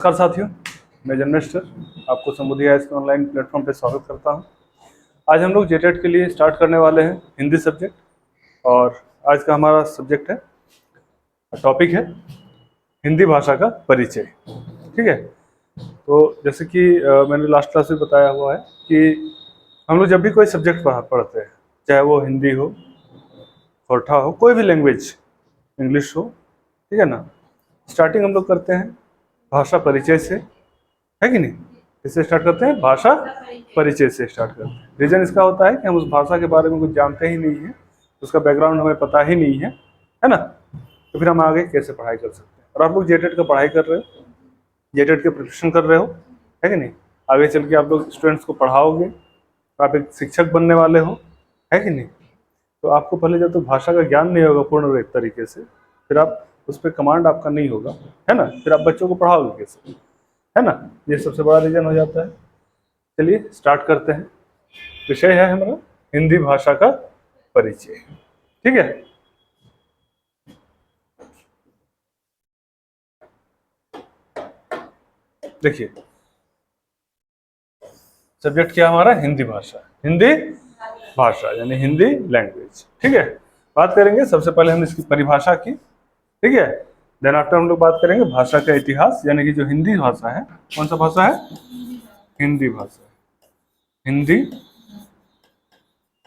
नमस्कार साथियों, मैं जन्मेश्वर आपको समबुद्धि आईएएस के ऑनलाइन प्लेटफॉर्म पे स्वागत करता हूं। आज हम लोग जेटेट के लिए स्टार्ट करने वाले हैं हिंदी सब्जेक्ट, और आज का हमारा सब्जेक्ट है, टॉपिक है हिंदी भाषा का परिचय। ठीक है, तो जैसे कि मैंने लास्ट क्लास में बताया हुआ है कि हम लोग जब भी कोई सब्जेक्ट पढ़ते हैं, चाहे वो हिंदी हो, खोरठा हो, कोई भी लैंग्वेज, इंग्लिश हो, ठीक है ना, स्टार्टिंग हम लोग करते हैं भाषा परिचय से, है कि नहीं। इससे स्टार्ट करते हैं, भाषा परिचय से स्टार्ट करते हैं। रीजन इसका होता है कि हम उस भाषा के बारे में कुछ जानते ही नहीं है, उसका बैकग्राउंड हमें पता ही नहीं है ना, तो फिर हम आगे कैसे पढ़ाई कर सकते हैं। और आप लोग जेटेट का पढ़ाई कर रहे हो, जेटेट के प्रिपरेशन कर रहे हो, है कि नहीं। आगे चल के आप लोग स्टूडेंट्स को पढ़ाओगे, आप एक शिक्षक बनने वाले हो, है कि नहीं। तो आपको पहले जब तो भाषा का ज्ञान नहीं होगा पूर्ण तरीके से, फिर आप उस पर कमांड आपका नहीं होगा, है ना, फिर आप बच्चों को पढ़ाओगे कैसे, है ना। ये सबसे बड़ा रीजन हो जाता है। चलिए स्टार्ट करते हैं। विषय है हमारा हिंदी भाषा का परिचय। ठीक है, देखिए सब्जेक्ट क्या हमारा, हिंदी भाषा, हिंदी भाषा यानी हिंदी लैंग्वेज। ठीक है, बात करेंगे सबसे पहले हम इसकी परिभाषा की। ठीक है, देन आफ्टर हम लोग बात करेंगे भाषा का इतिहास, यानी कि जो हिंदी भाषा है, कौन सा भाषा है, हिंदी भाषा, हिंदी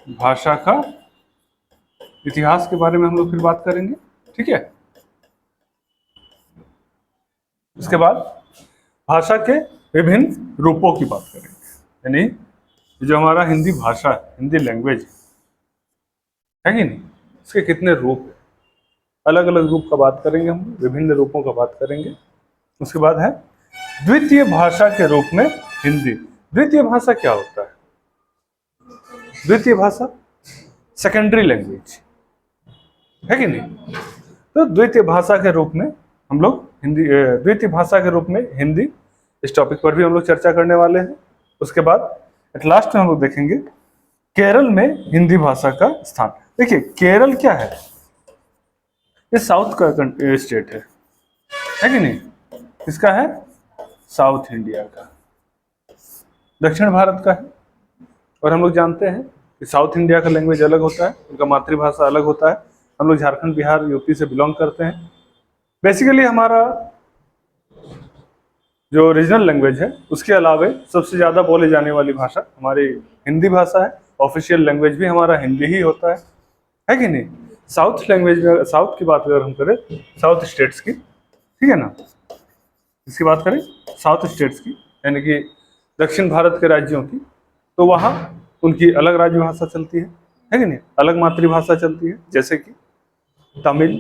भाषा का इतिहास के बारे में हम लोग फिर बात करेंगे। ठीक है, उसके बाद भाषा के विभिन्न रूपों की बात करेंगे, यानी जो हमारा हिंदी भाषा है, हिंदी लैंग्वेज है कि नहीं, इसके कितने रूप है, अलग अलग रूप का बात करेंगे हम, विभिन्न रूपों का बात करेंगे। उसके बाद है द्वितीय भाषा के रूप में हिंदी। द्वितीय भाषा क्या होता है, द्वितीय भाषा सेकेंडरी लैंग्वेज, है कि नहीं। तो द्वितीय भाषा के रूप में हम लोग हिंदी, द्वितीय भाषा के रूप में हिंदी, इस टॉपिक पर भी हम लोग चर्चा करने वाले हैं। उसके बाद एट लास्ट में हम लोग देखेंगे केरल में हिंदी भाषा का स्थान। देखिए केरल क्या है, ये साउथ का स्टेट है कि नहीं, किसका है, साउथ इंडिया का, दक्षिण भारत का है। और हम लोग जानते हैं कि साउथ इंडिया का लैंग्वेज अलग होता है, उनका मातृभाषा अलग होता है। हम लोग झारखंड, बिहार, यूपी से बिलोंग करते हैं। बेसिकली हमारा जो रीजनल लैंग्वेज है, उसके अलावे सबसे ज़्यादा बोले जाने वाली भाषा हमारी हिंदी भाषा है। ऑफिशियल लैंग्वेज भी हमारा हिंदी ही होता है कि नहीं। साउथ लैंग्वेज में, साउथ की बात अगर हम करें, साउथ स्टेट्स की, ठीक है ना, इसकी बात करें साउथ स्टेट्स की, यानी कि दक्षिण भारत के राज्यों की, तो वहाँ उनकी अलग राजभाषा चलती है कि नहीं, अलग मातृभाषा चलती है, जैसे कि तमिल,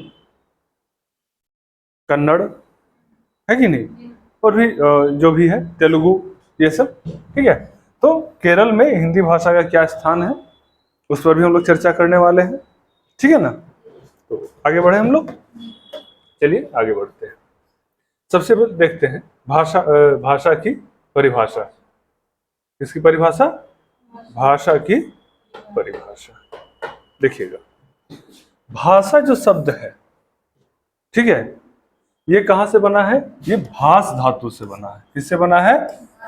कन्नड़, है कि नहीं, और भी जो भी है, तेलुगु, ये सब। ठीक है, तो केरल में हिंदी भाषा का क्या स्थान है, उस पर भी हम लोग चर्चा करने वाले हैं। ठीक है ना, तो आगे बढ़े हम लोग, चलिए आगे बढ़ते हैं। सबसे पहले देखते हैं भाषा की परिभाषा। किसकी परिभाषा, भाषा की परिभाषा। देखिएगा, भाषा जो शब्द है, ठीक है, ये कहां से बना है, ये भाष धातु से बना है। किससे बना है,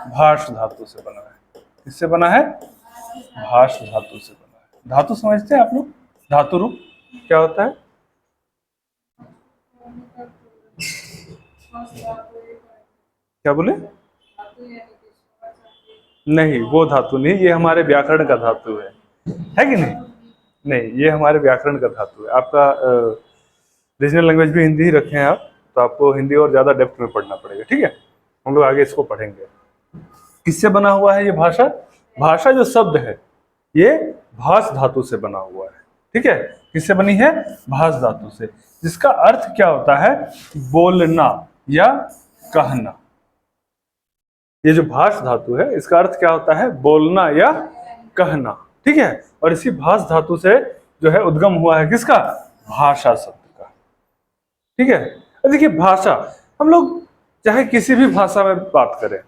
भाष धातु से बना है। किससे बना है, भाष धातु से बना है। धातु समझते हैं आप लोग, धातु रूप क्या होता है, क्या बोले, नहीं वो धातु नहीं, ये हमारे व्याकरण का धातु है कि नहीं, नहीं ये हमारे व्याकरण का धातु है। आपका रीजनल लैंग्वेज भी हिंदी ही रखे हैं आप, तो आपको हिंदी और ज्यादा डेप्थ में पढ़ना पड़ेगा। ठीक है, हम लोग आगे इसको पढ़ेंगे। किससे बना हुआ है ये भाषा, भाषा जो शब्द है ये भाष धातु से बना हुआ है। ठीक है, किससे बनी है, भाष धातु से, जिसका अर्थ क्या होता है, बोलना या कहना। ये जो भाष धातु है, इसका अर्थ क्या होता है, बोलना या कहना। ठीक है, और इसी भाष धातु से जो है उद्गम हुआ है किसका, भाषा शब्द का। ठीक है, देखिए भाषा, हम लोग चाहे किसी भी भाषा में बात करें,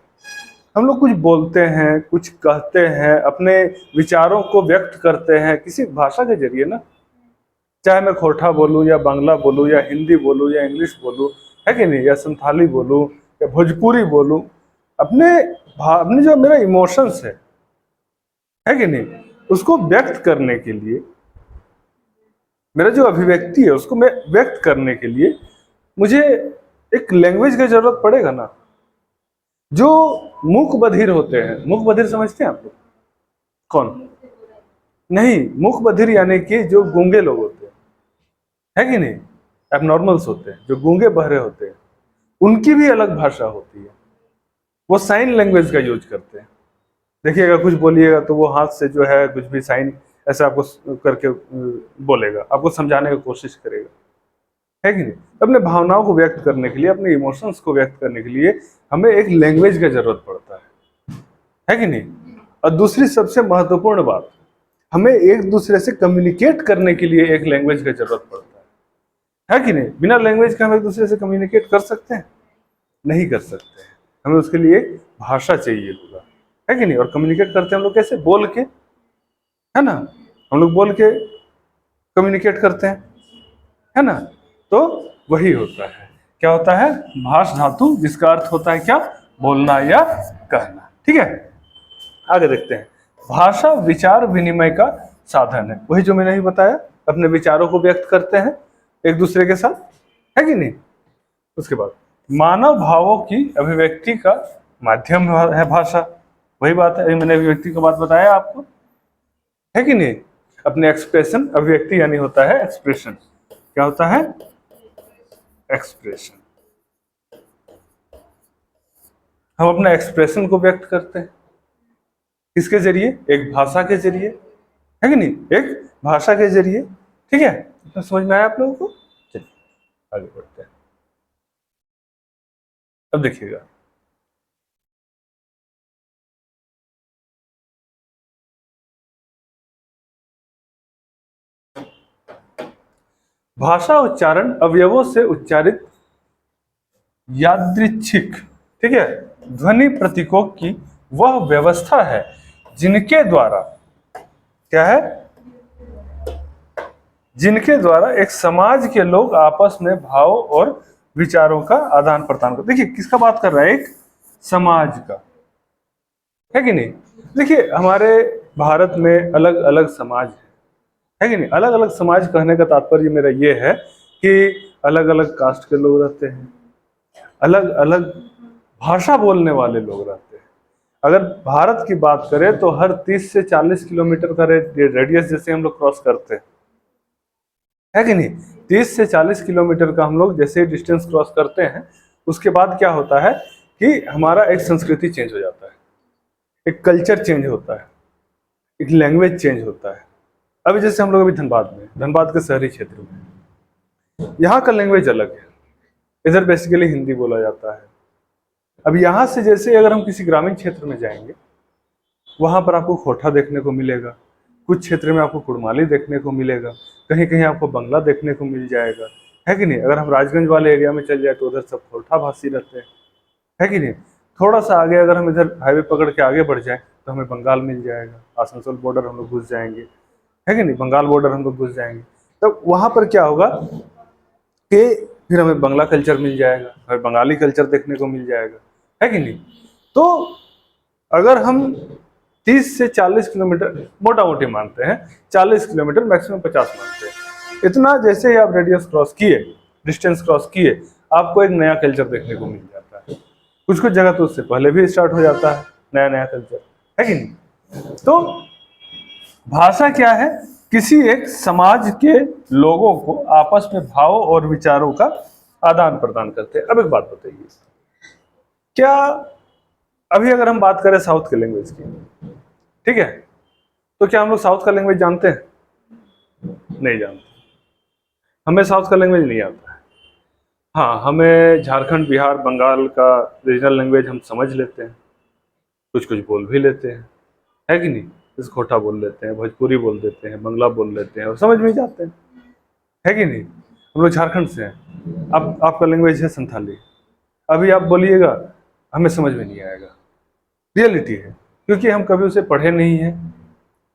हम लोग कुछ बोलते हैं, कुछ कहते हैं, अपने विचारों को व्यक्त करते हैं किसी भाषा के जरिए ना। चाहे मैं खोरठा बोलूं या बांग्ला बोलूं या हिंदी बोलूं या इंग्लिश बोलूं, है कि नहीं, या संथाली बोलूं या भोजपुरी बोलूं, अपने जो मेरा इमोशंस है कि नहीं, उसको व्यक्त करने के लिए, मेरा जो अभिव्यक्ति है उसको मैं व्यक्त करने के लिए मुझे एक लैंग्वेज की जरूरत पड़ेगा ना। जो मूक बधिर होते हैं, मूक बधिर समझते हैं आप लोग? कौन? नहीं, मूक बधिर यानी कि जो गूंगे लोग होते हैं, है कि नहीं, एबनॉर्मल्स होते हैं, जो गूंगे बहरे होते हैं, उनकी भी अलग भाषा होती है। वो साइन लैंग्वेज का यूज करते हैं। देखिएगा, कुछ बोलिएगा तो वो हाथ से जो है कुछ भी साइन ऐसा आपको करके बोलेगा, आपको समझाने की कोशिश करेगा, है कि नहीं। अपने भावनाओं को व्यक्त करने के लिए, अपने इमोशंस को व्यक्त करने के लिए हमें एक लैंग्वेज की जरूरत पड़ता है कि नहीं। और दूसरी सबसे महत्वपूर्ण बात, हमें एक दूसरे से कम्युनिकेट करने के लिए एक लैंग्वेज की जरूरत पड़ता है कि नहीं। बिना लैंग्वेज के हम एक दूसरे से कम्युनिकेट कर सकते हैं? नहीं कर सकते हैं। हमें उसके लिए एक भाषा चाहिए होगा, है कि नहीं। और कम्युनिकेट करते हैं हम लोग कैसे? बोल के, है ना। हम लोग बोल के कम्युनिकेट करते हैं, है ना। तो वही होता है, क्या होता है? भाष धातु, जिसका अर्थ होता है क्या? बोलना या कहना। ठीक है, आगे देखते हैं। भाषा विचार विनिमय का साधन है। वही जो मैंने ही बताया, अपने विचारों को व्यक्त करते हैं एक दूसरे के साथ, है कि नहीं। उसके बाद मानव भावों की अभिव्यक्ति का माध्यम है भाषा। वही बात है, मैंने अभिव्यक्ति का बात बताया आपको, है कि नहीं। अपने एक्सप्रेशन, अभिव्यक्ति यानी होता है एक्सप्रेशन। क्या होता है? एक्सप्रेशन। हम अपना एक्सप्रेशन को व्यक्त करते हैं किसके जरिए? एक भाषा के जरिए, है कि नहीं, एक भाषा के जरिए। ठीक है, तो समझ में आया आप लोगों को? चलिए आगे बढ़ते हैं। अब देखिएगा, भाषा उच्चारण अवयवों से उच्चारित यादृच्छिक, ठीक है, ध्वनि प्रतीकों की वह व्यवस्था है जिनके द्वारा, क्या है? जिनके द्वारा एक समाज के लोग आपस में भाव और विचारों का आदान प्रदान करते। देखिए किसका बात कर रहा है? एक समाज का, है कि नहीं। देखिए हमारे भारत में अलग अलग समाज है कि नहीं। अलग अलग समाज कहने का तात्पर्य मेरा ये है कि अलग अलग कास्ट के लोग रहते हैं, अलग अलग भाषा बोलने वाले लोग रहते हैं। अगर भारत की बात करें तो हर 30 से 40 किलोमीटर का रेडियस जैसे हम लोग क्रॉस करते हैं, है कि नहीं। 30 से 40 किलोमीटर का हम लोग जैसे डिस्टेंस क्रॉस करते हैं, उसके बाद क्या होता है कि हमारा एक संस्कृति चेंज हो जाता है, एक कल्चर चेंज होता है, एक लैंग्वेज चेंज होता है। अभी जैसे हम लोग अभी धनबाद के शहरी क्षेत्र में, यहाँ का लैंग्वेज अलग है। इधर बेसिकली हिंदी बोला जाता है। अब यहाँ से जैसे अगर हम किसी ग्रामीण क्षेत्र में जाएंगे, वहां पर आपको खोटा देखने को मिलेगा, कुछ क्षेत्र में आपको कुड़माली देखने को मिलेगा, कहीं कहीं आपको बंगला देखने को मिल जाएगा, है कि नहीं। अगर हम राजगंज वाले एरिया में चल जाए तो उधर सब खोटा भाषी रहते हैं, है कि नहीं। थोड़ा सा आगे अगर हम इधर हाईवे पकड़ के आगे बढ़ जाए तो हमें बंगाल मिल जाएगा, आसनसोल बॉर्डर हम लोग घुस जाएंगे, है कि नहीं, बंगाल बॉर्डर हम लोग घुस जाएंगे। तो वहां पर क्या होगा कि फिर हमें बंगला कल्चर मिल जाएगा, हमें बंगाली कल्चर देखने को मिल जाएगा, है कि नहीं। तो अगर हम 30 से 40 किलोमीटर मोटा मोटी मानते हैं, 40 किलोमीटर मैक्सिमम 50 मानते हैं, इतना जैसे ही आप रेडियस क्रॉस किए, डिस्टेंस क्रॉस किए, आपको एक नया कल्चर देखने को मिल जाता है। कुछ कुछ जगह तो उससे पहले भी स्टार्ट हो जाता है नया नया कल्चर, है कि नहीं। तो भाषा क्या है? किसी एक समाज के लोगों को आपस में भाव और विचारों का आदान प्रदान करते हैं। अब एक बात बताइए, क्या अभी अगर हम बात करें साउथ के लैंग्वेज की, ठीक है, तो क्या हम लोग साउथ का लैंग्वेज जानते हैं? नहीं जानते। हमें साउथ का लैंग्वेज नहीं आता है। हाँ, हमें झारखंड, बिहार, बंगाल का रीजनल लैंग्वेज हम समझ लेते हैं, कुछ कुछ बोल भी लेते हैं, है कि नहीं। जैसे खोटा बोल लेते हैं, भोजपुरी बोल देते हैं, बंगला बोल लेते हैं और समझ में ही जाते हैं, है कि नहीं। हम लोग झारखंड से हैं, अब आपका लैंग्वेज है संथाली, अभी आप बोलिएगा हमें समझ में नहीं आएगा। रियलिटी है, क्योंकि हम कभी उसे पढ़े नहीं है,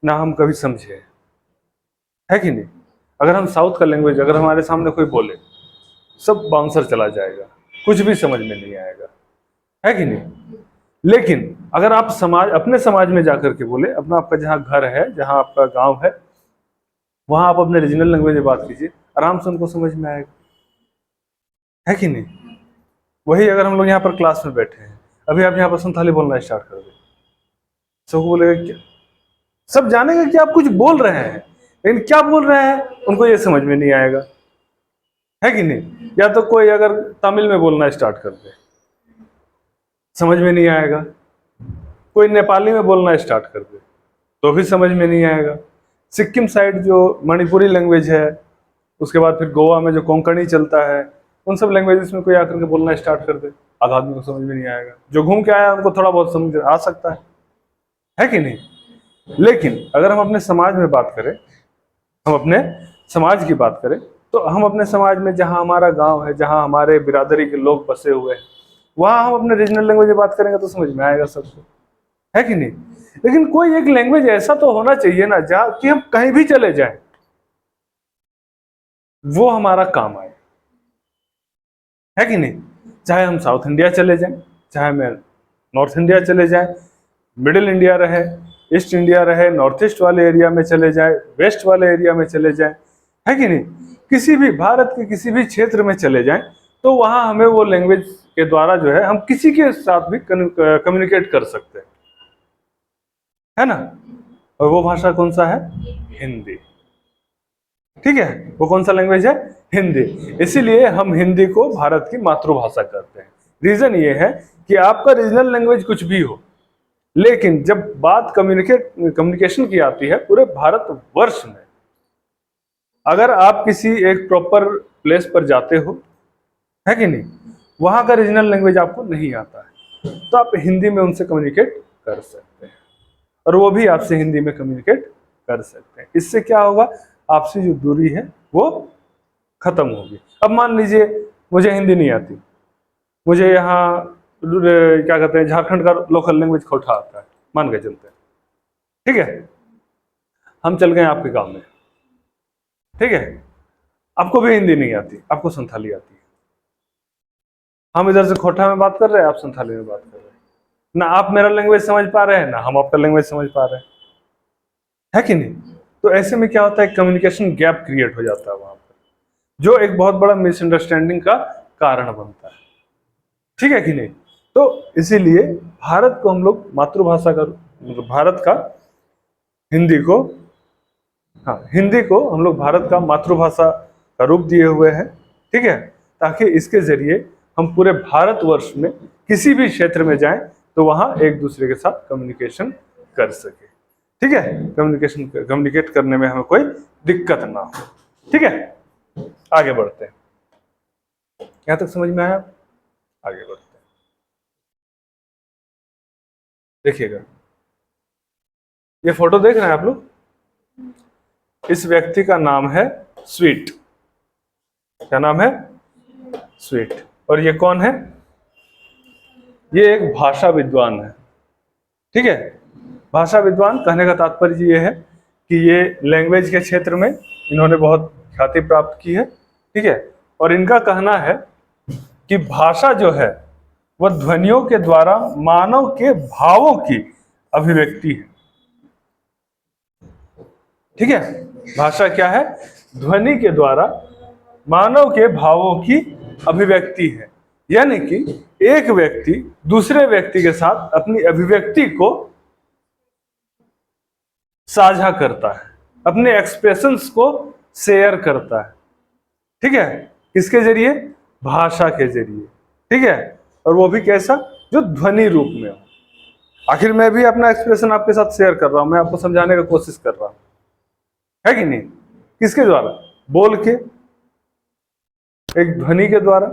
ना हम कभी समझे, है कि नहीं। अगर हम साउथ का लैंग्वेज अगर हमारे सामने कोई बोले, सब बाउंसर चला जाएगा, कुछ भी समझ में नहीं आएगा, है कि नहीं। लेकिन अगर आप अपने समाज में जाकर के बोले, अपना आपका जहाँ घर है, जहाँ आपका गांव है, वहां आप अपने रीजनल लैंग्वेज में बात कीजिए, आराम से उनको समझ में आएगा, है कि नहीं। वही अगर हम लोग यहाँ पर क्लास में बैठे हैं, अभी आप यहाँ पर संथाली बोलना स्टार्ट कर दे, सबको बोलेगा क्या, सब जानेंगे कि आप कुछ बोल रहे हैं, लेकिन क्या बोल रहे हैं उनको ये समझ में नहीं आएगा, है कि नहीं। या तो कोई अगर तमिल में बोलना स्टार्ट कर दे, समझ में नहीं आएगा। कोई नेपाली में बोलना स्टार्ट कर दे तो भी समझ में नहीं आएगा। सिक्किम साइड जो मणिपुरी लैंग्वेज है, उसके बाद फिर गोवा में जो कोंकणी चलता है, उन सब लैंग्वेजेस में कोई आकर के बोलना स्टार्ट कर दे, आधा आदमी को समझ में नहीं आएगा। जो घूम के आया उनको थोड़ा बहुत समझ आ सकता है कि नहीं। लेकिन अगर हम अपने समाज में बात करें, हम अपने समाज की बात करें, तो हम अपने समाज में जहाँ हमारा गांव है, जहाँ हमारे बिरादरी के लोग बसे हुए हैं, वहाँ हम अपने रीजनल लैंग्वेज में बात करेंगे तो समझ में आएगा सबको, है कि नहीं। लेकिन कोई एक लैंग्वेज ऐसा तो होना चाहिए ना, जहाँ कि हम कहीं भी चले जाएं वो हमारा काम आए, है कि नहीं। चाहे हम साउथ इंडिया चले जाएं, चाहे मैं नॉर्थ इंडिया चले जाएं, मिडिल इंडिया रहे, ईस्ट इंडिया रहे, नॉर्थ ईस्ट वाले एरिया में चले जाए, वेस्ट वाले एरिया में चले जाए, है कि नहीं। किसी भी भारत के किसी भी क्षेत्र में चले जाएं तो वहां हमें वो लैंग्वेज के द्वारा जो है हम किसी के साथ भी कम्युनिकेट कर सकते हैं, है ना। और वो भाषा कौन सा है, हिंदी, ठीक है। वो कौन सा लैंग्वेज है, हिंदी। इसीलिए हम हिंदी को भारत की मातृभाषा कहते हैं। रीजन ये है कि आपका रीजनल लैंग्वेज कुछ भी हो, लेकिन जब बात कम्युनिकेशन की आती है पूरे भारतवर्ष में, अगर आप किसी एक प्रॉपर प्लेस पर जाते हो, है कि नहीं, वहां का रीजनल लैंग्वेज आपको नहीं आता है, तो आप हिंदी में उनसे कम्युनिकेट कर सकते हैं और वो भी आपसे हिंदी में कम्युनिकेट कर सकते हैं। इससे क्या होगा, आपसी जो दूरी है वो खत्म होगी। अब मान लीजिए मुझे हिंदी नहीं आती, मुझे यहाँ क्या कहते हैं झारखंड का लोकल लैंग्वेज खोटा आता है, मान के चलते हैं, ठीक है। हम चल गए आपके गांव में, ठीक है, आपको भी हिंदी नहीं आती, आपको संथाली आती है। हम इधर से खोटा में बात कर रहे हैं, आप संथाली में बात कर रहे हैं, ना आप मेरा लैंग्वेज समझ पा रहे हैं, ना हम आपका लैंग्वेज समझ पा रहे हैं, है कि नहीं। तो ऐसे में क्या होता है, कम्युनिकेशन गैप क्रिएट हो जाता है वहां पर, जो एक बहुत बड़ा मिसअंडरस्टैंडिंग का कारण बनता है, ठीक है कि नहीं। तो इसीलिए भारत को हम लोग मातृभाषा का, भारत का हिंदी को, हाँ हिंदी को हम लोग भारत का मातृभाषा का रूप दिए हुए हैं, ठीक है, ताकि इसके जरिए हम पूरे भारतवर्ष में किसी भी क्षेत्र में जाएं तो वहां एक दूसरे के साथ कम्युनिकेशन कर सके, ठीक है। कम्युनिकेट करने में हमें कोई दिक्कत ना हो, ठीक है। आगे बढ़ते हैं, यहां तक समझ में आया, आगे बढ़ते हैं। देखिएगा, ये फोटो देख रहे हैं आप लोग, इस व्यक्ति का नाम है स्वीट। क्या नाम है, स्वीट। और ये कौन है, ये एक भाषा विद्वान है, ठीक है। भाषा विद्वान कहने का तात्पर्य ये है कि ये लैंग्वेज के क्षेत्र में इन्होंने बहुत ख्याति प्राप्त की है, ठीक है। और इनका कहना है कि भाषा जो है वह ध्वनियों के द्वारा मानव के भावों की अभिव्यक्ति है, ठीक है। भाषा क्या है, ध्वनि के द्वारा मानव के भावों की अभिव्यक्ति है, यानी कि एक व्यक्ति दूसरे व्यक्ति के साथ अपनी अभिव्यक्ति को साझा करता है, अपने एक्सप्रेशंस को शेयर करता है, ठीक है। किसके जरिए, भाषा के जरिए, ठीक है। और वो भी कैसा, जो ध्वनि रूप में हो। आखिर मैं भी अपना एक्सप्रेशन आपके साथ शेयर कर रहा हूं, मैं आपको समझाने की कोशिश कर रहा हूं, है कि नहीं। किसके द्वारा, बोल के, एक ध्वनि के द्वारा,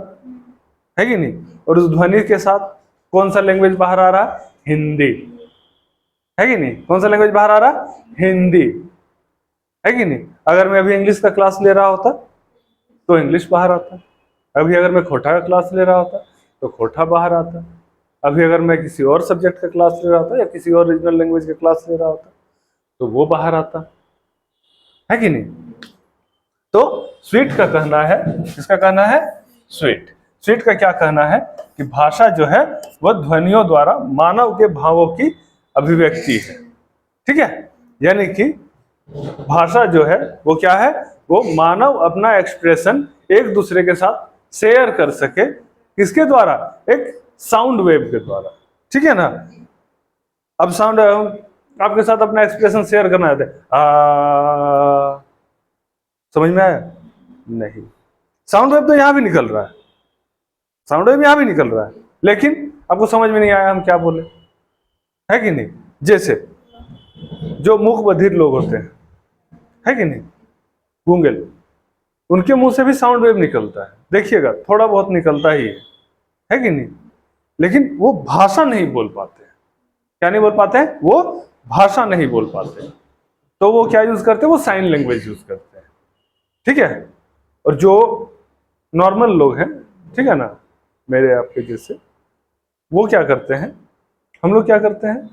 है कि नहीं। और उस ध्वनि के साथ कौन सा लैंग्वेज बाहर आ रहा, हिंदी, है कि नहीं। कौन सा लैंग्वेज बाहर आ रहा, हिंदी, है कि नहीं। अगर मैं अभी इंग्लिश का क्लास ले रहा होता तो इंग्लिश बाहर आता, अभी अगर मैं खोटा का क्लास ले रहा होता तो खोटा बाहर आता, अभी अगर मैं किसी और सब्जेक्ट का क्लास ले रहा होता या किसी और रीजनल लैंग्वेज का क्लास ले रहा होता तो वो बाहर आता, है कि नहीं। तो स्वीट का कहना है, किसका कहना है, स्वीट। स्वीट का क्या कहना है कि भाषा जो है वह ध्वनियों द्वारा मानव के भावों की अभिव्यक्ति है। ठीक है, यानी कि भाषा जो है वो क्या है, वो मानव अपना एक्सप्रेशन एक दूसरे के साथ शेयर कर सके, किसके द्वारा, एक साउंड वेव के द्वारा। ठीक है ना, अब साउंड आपके साथ अपना एक्सप्रेशन शेयर करना है, समझ में आया? नहीं, साउंड वेव तो यहां भी निकल रहा है, साउंड वेव यहां भी निकल रहा है, लेकिन आपको समझ में नहीं आया हम क्या बोले, है कि नहीं? जैसे जो मूक बधिर लोग होते हैं, है कि नहीं, गूंगे, उनके मुंह से भी साउंड वेव निकलता है, देखिएगा थोड़ा बहुत निकलता ही है कि नहीं? लेकिन वो भाषा नहीं बोल पाते। क्या नहीं बोल पाते हैं? वो भाषा नहीं बोल पाते, तो वो क्या यूज करते हैं, वो साइन लैंग्वेज यूज करते हैं। ठीक है, और जो नॉर्मल लोग हैं, ठीक है ना, मेरे आपके जैसे, वो क्या करते हैं, हम लोग क्या करते हैं,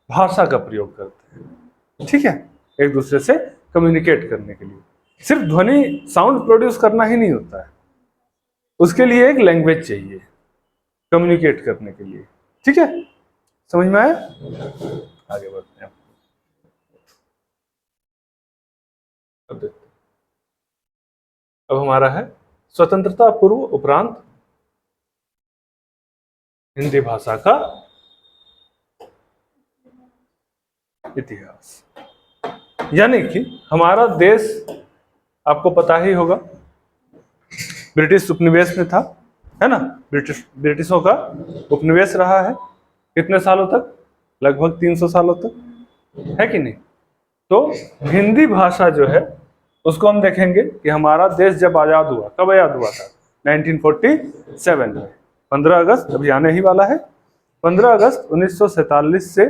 भाषा का प्रयोग करते हैं। ठीक है, एक दूसरे से कम्युनिकेट करने के लिए। सिर्फ ध्वनि साउंड प्रोड्यूस करना ही नहीं होता है, उसके लिए एक लैंग्वेज चाहिए कम्युनिकेट करने के लिए। ठीक है, समझ में आया? आगे बढ़ते हैं। अब हमारा है स्वतंत्रता पूर्व उपरांत हिंदी भाषा का इतिहास। यानी कि हमारा देश आपको पता ही होगा ब्रिटिश उपनिवेश में था, है ना, ब्रिटिशों का उपनिवेश रहा है कितने सालों तक, लगभग 300 सालों तक, है कि नहीं? तो हिंदी भाषा जो है उसको हम देखेंगे कि हमारा देश जब आजाद हुआ, कब आजाद हुआ था, 1947 में, 15 अगस्त अभी आने ही वाला है, 15 अगस्त 1947 से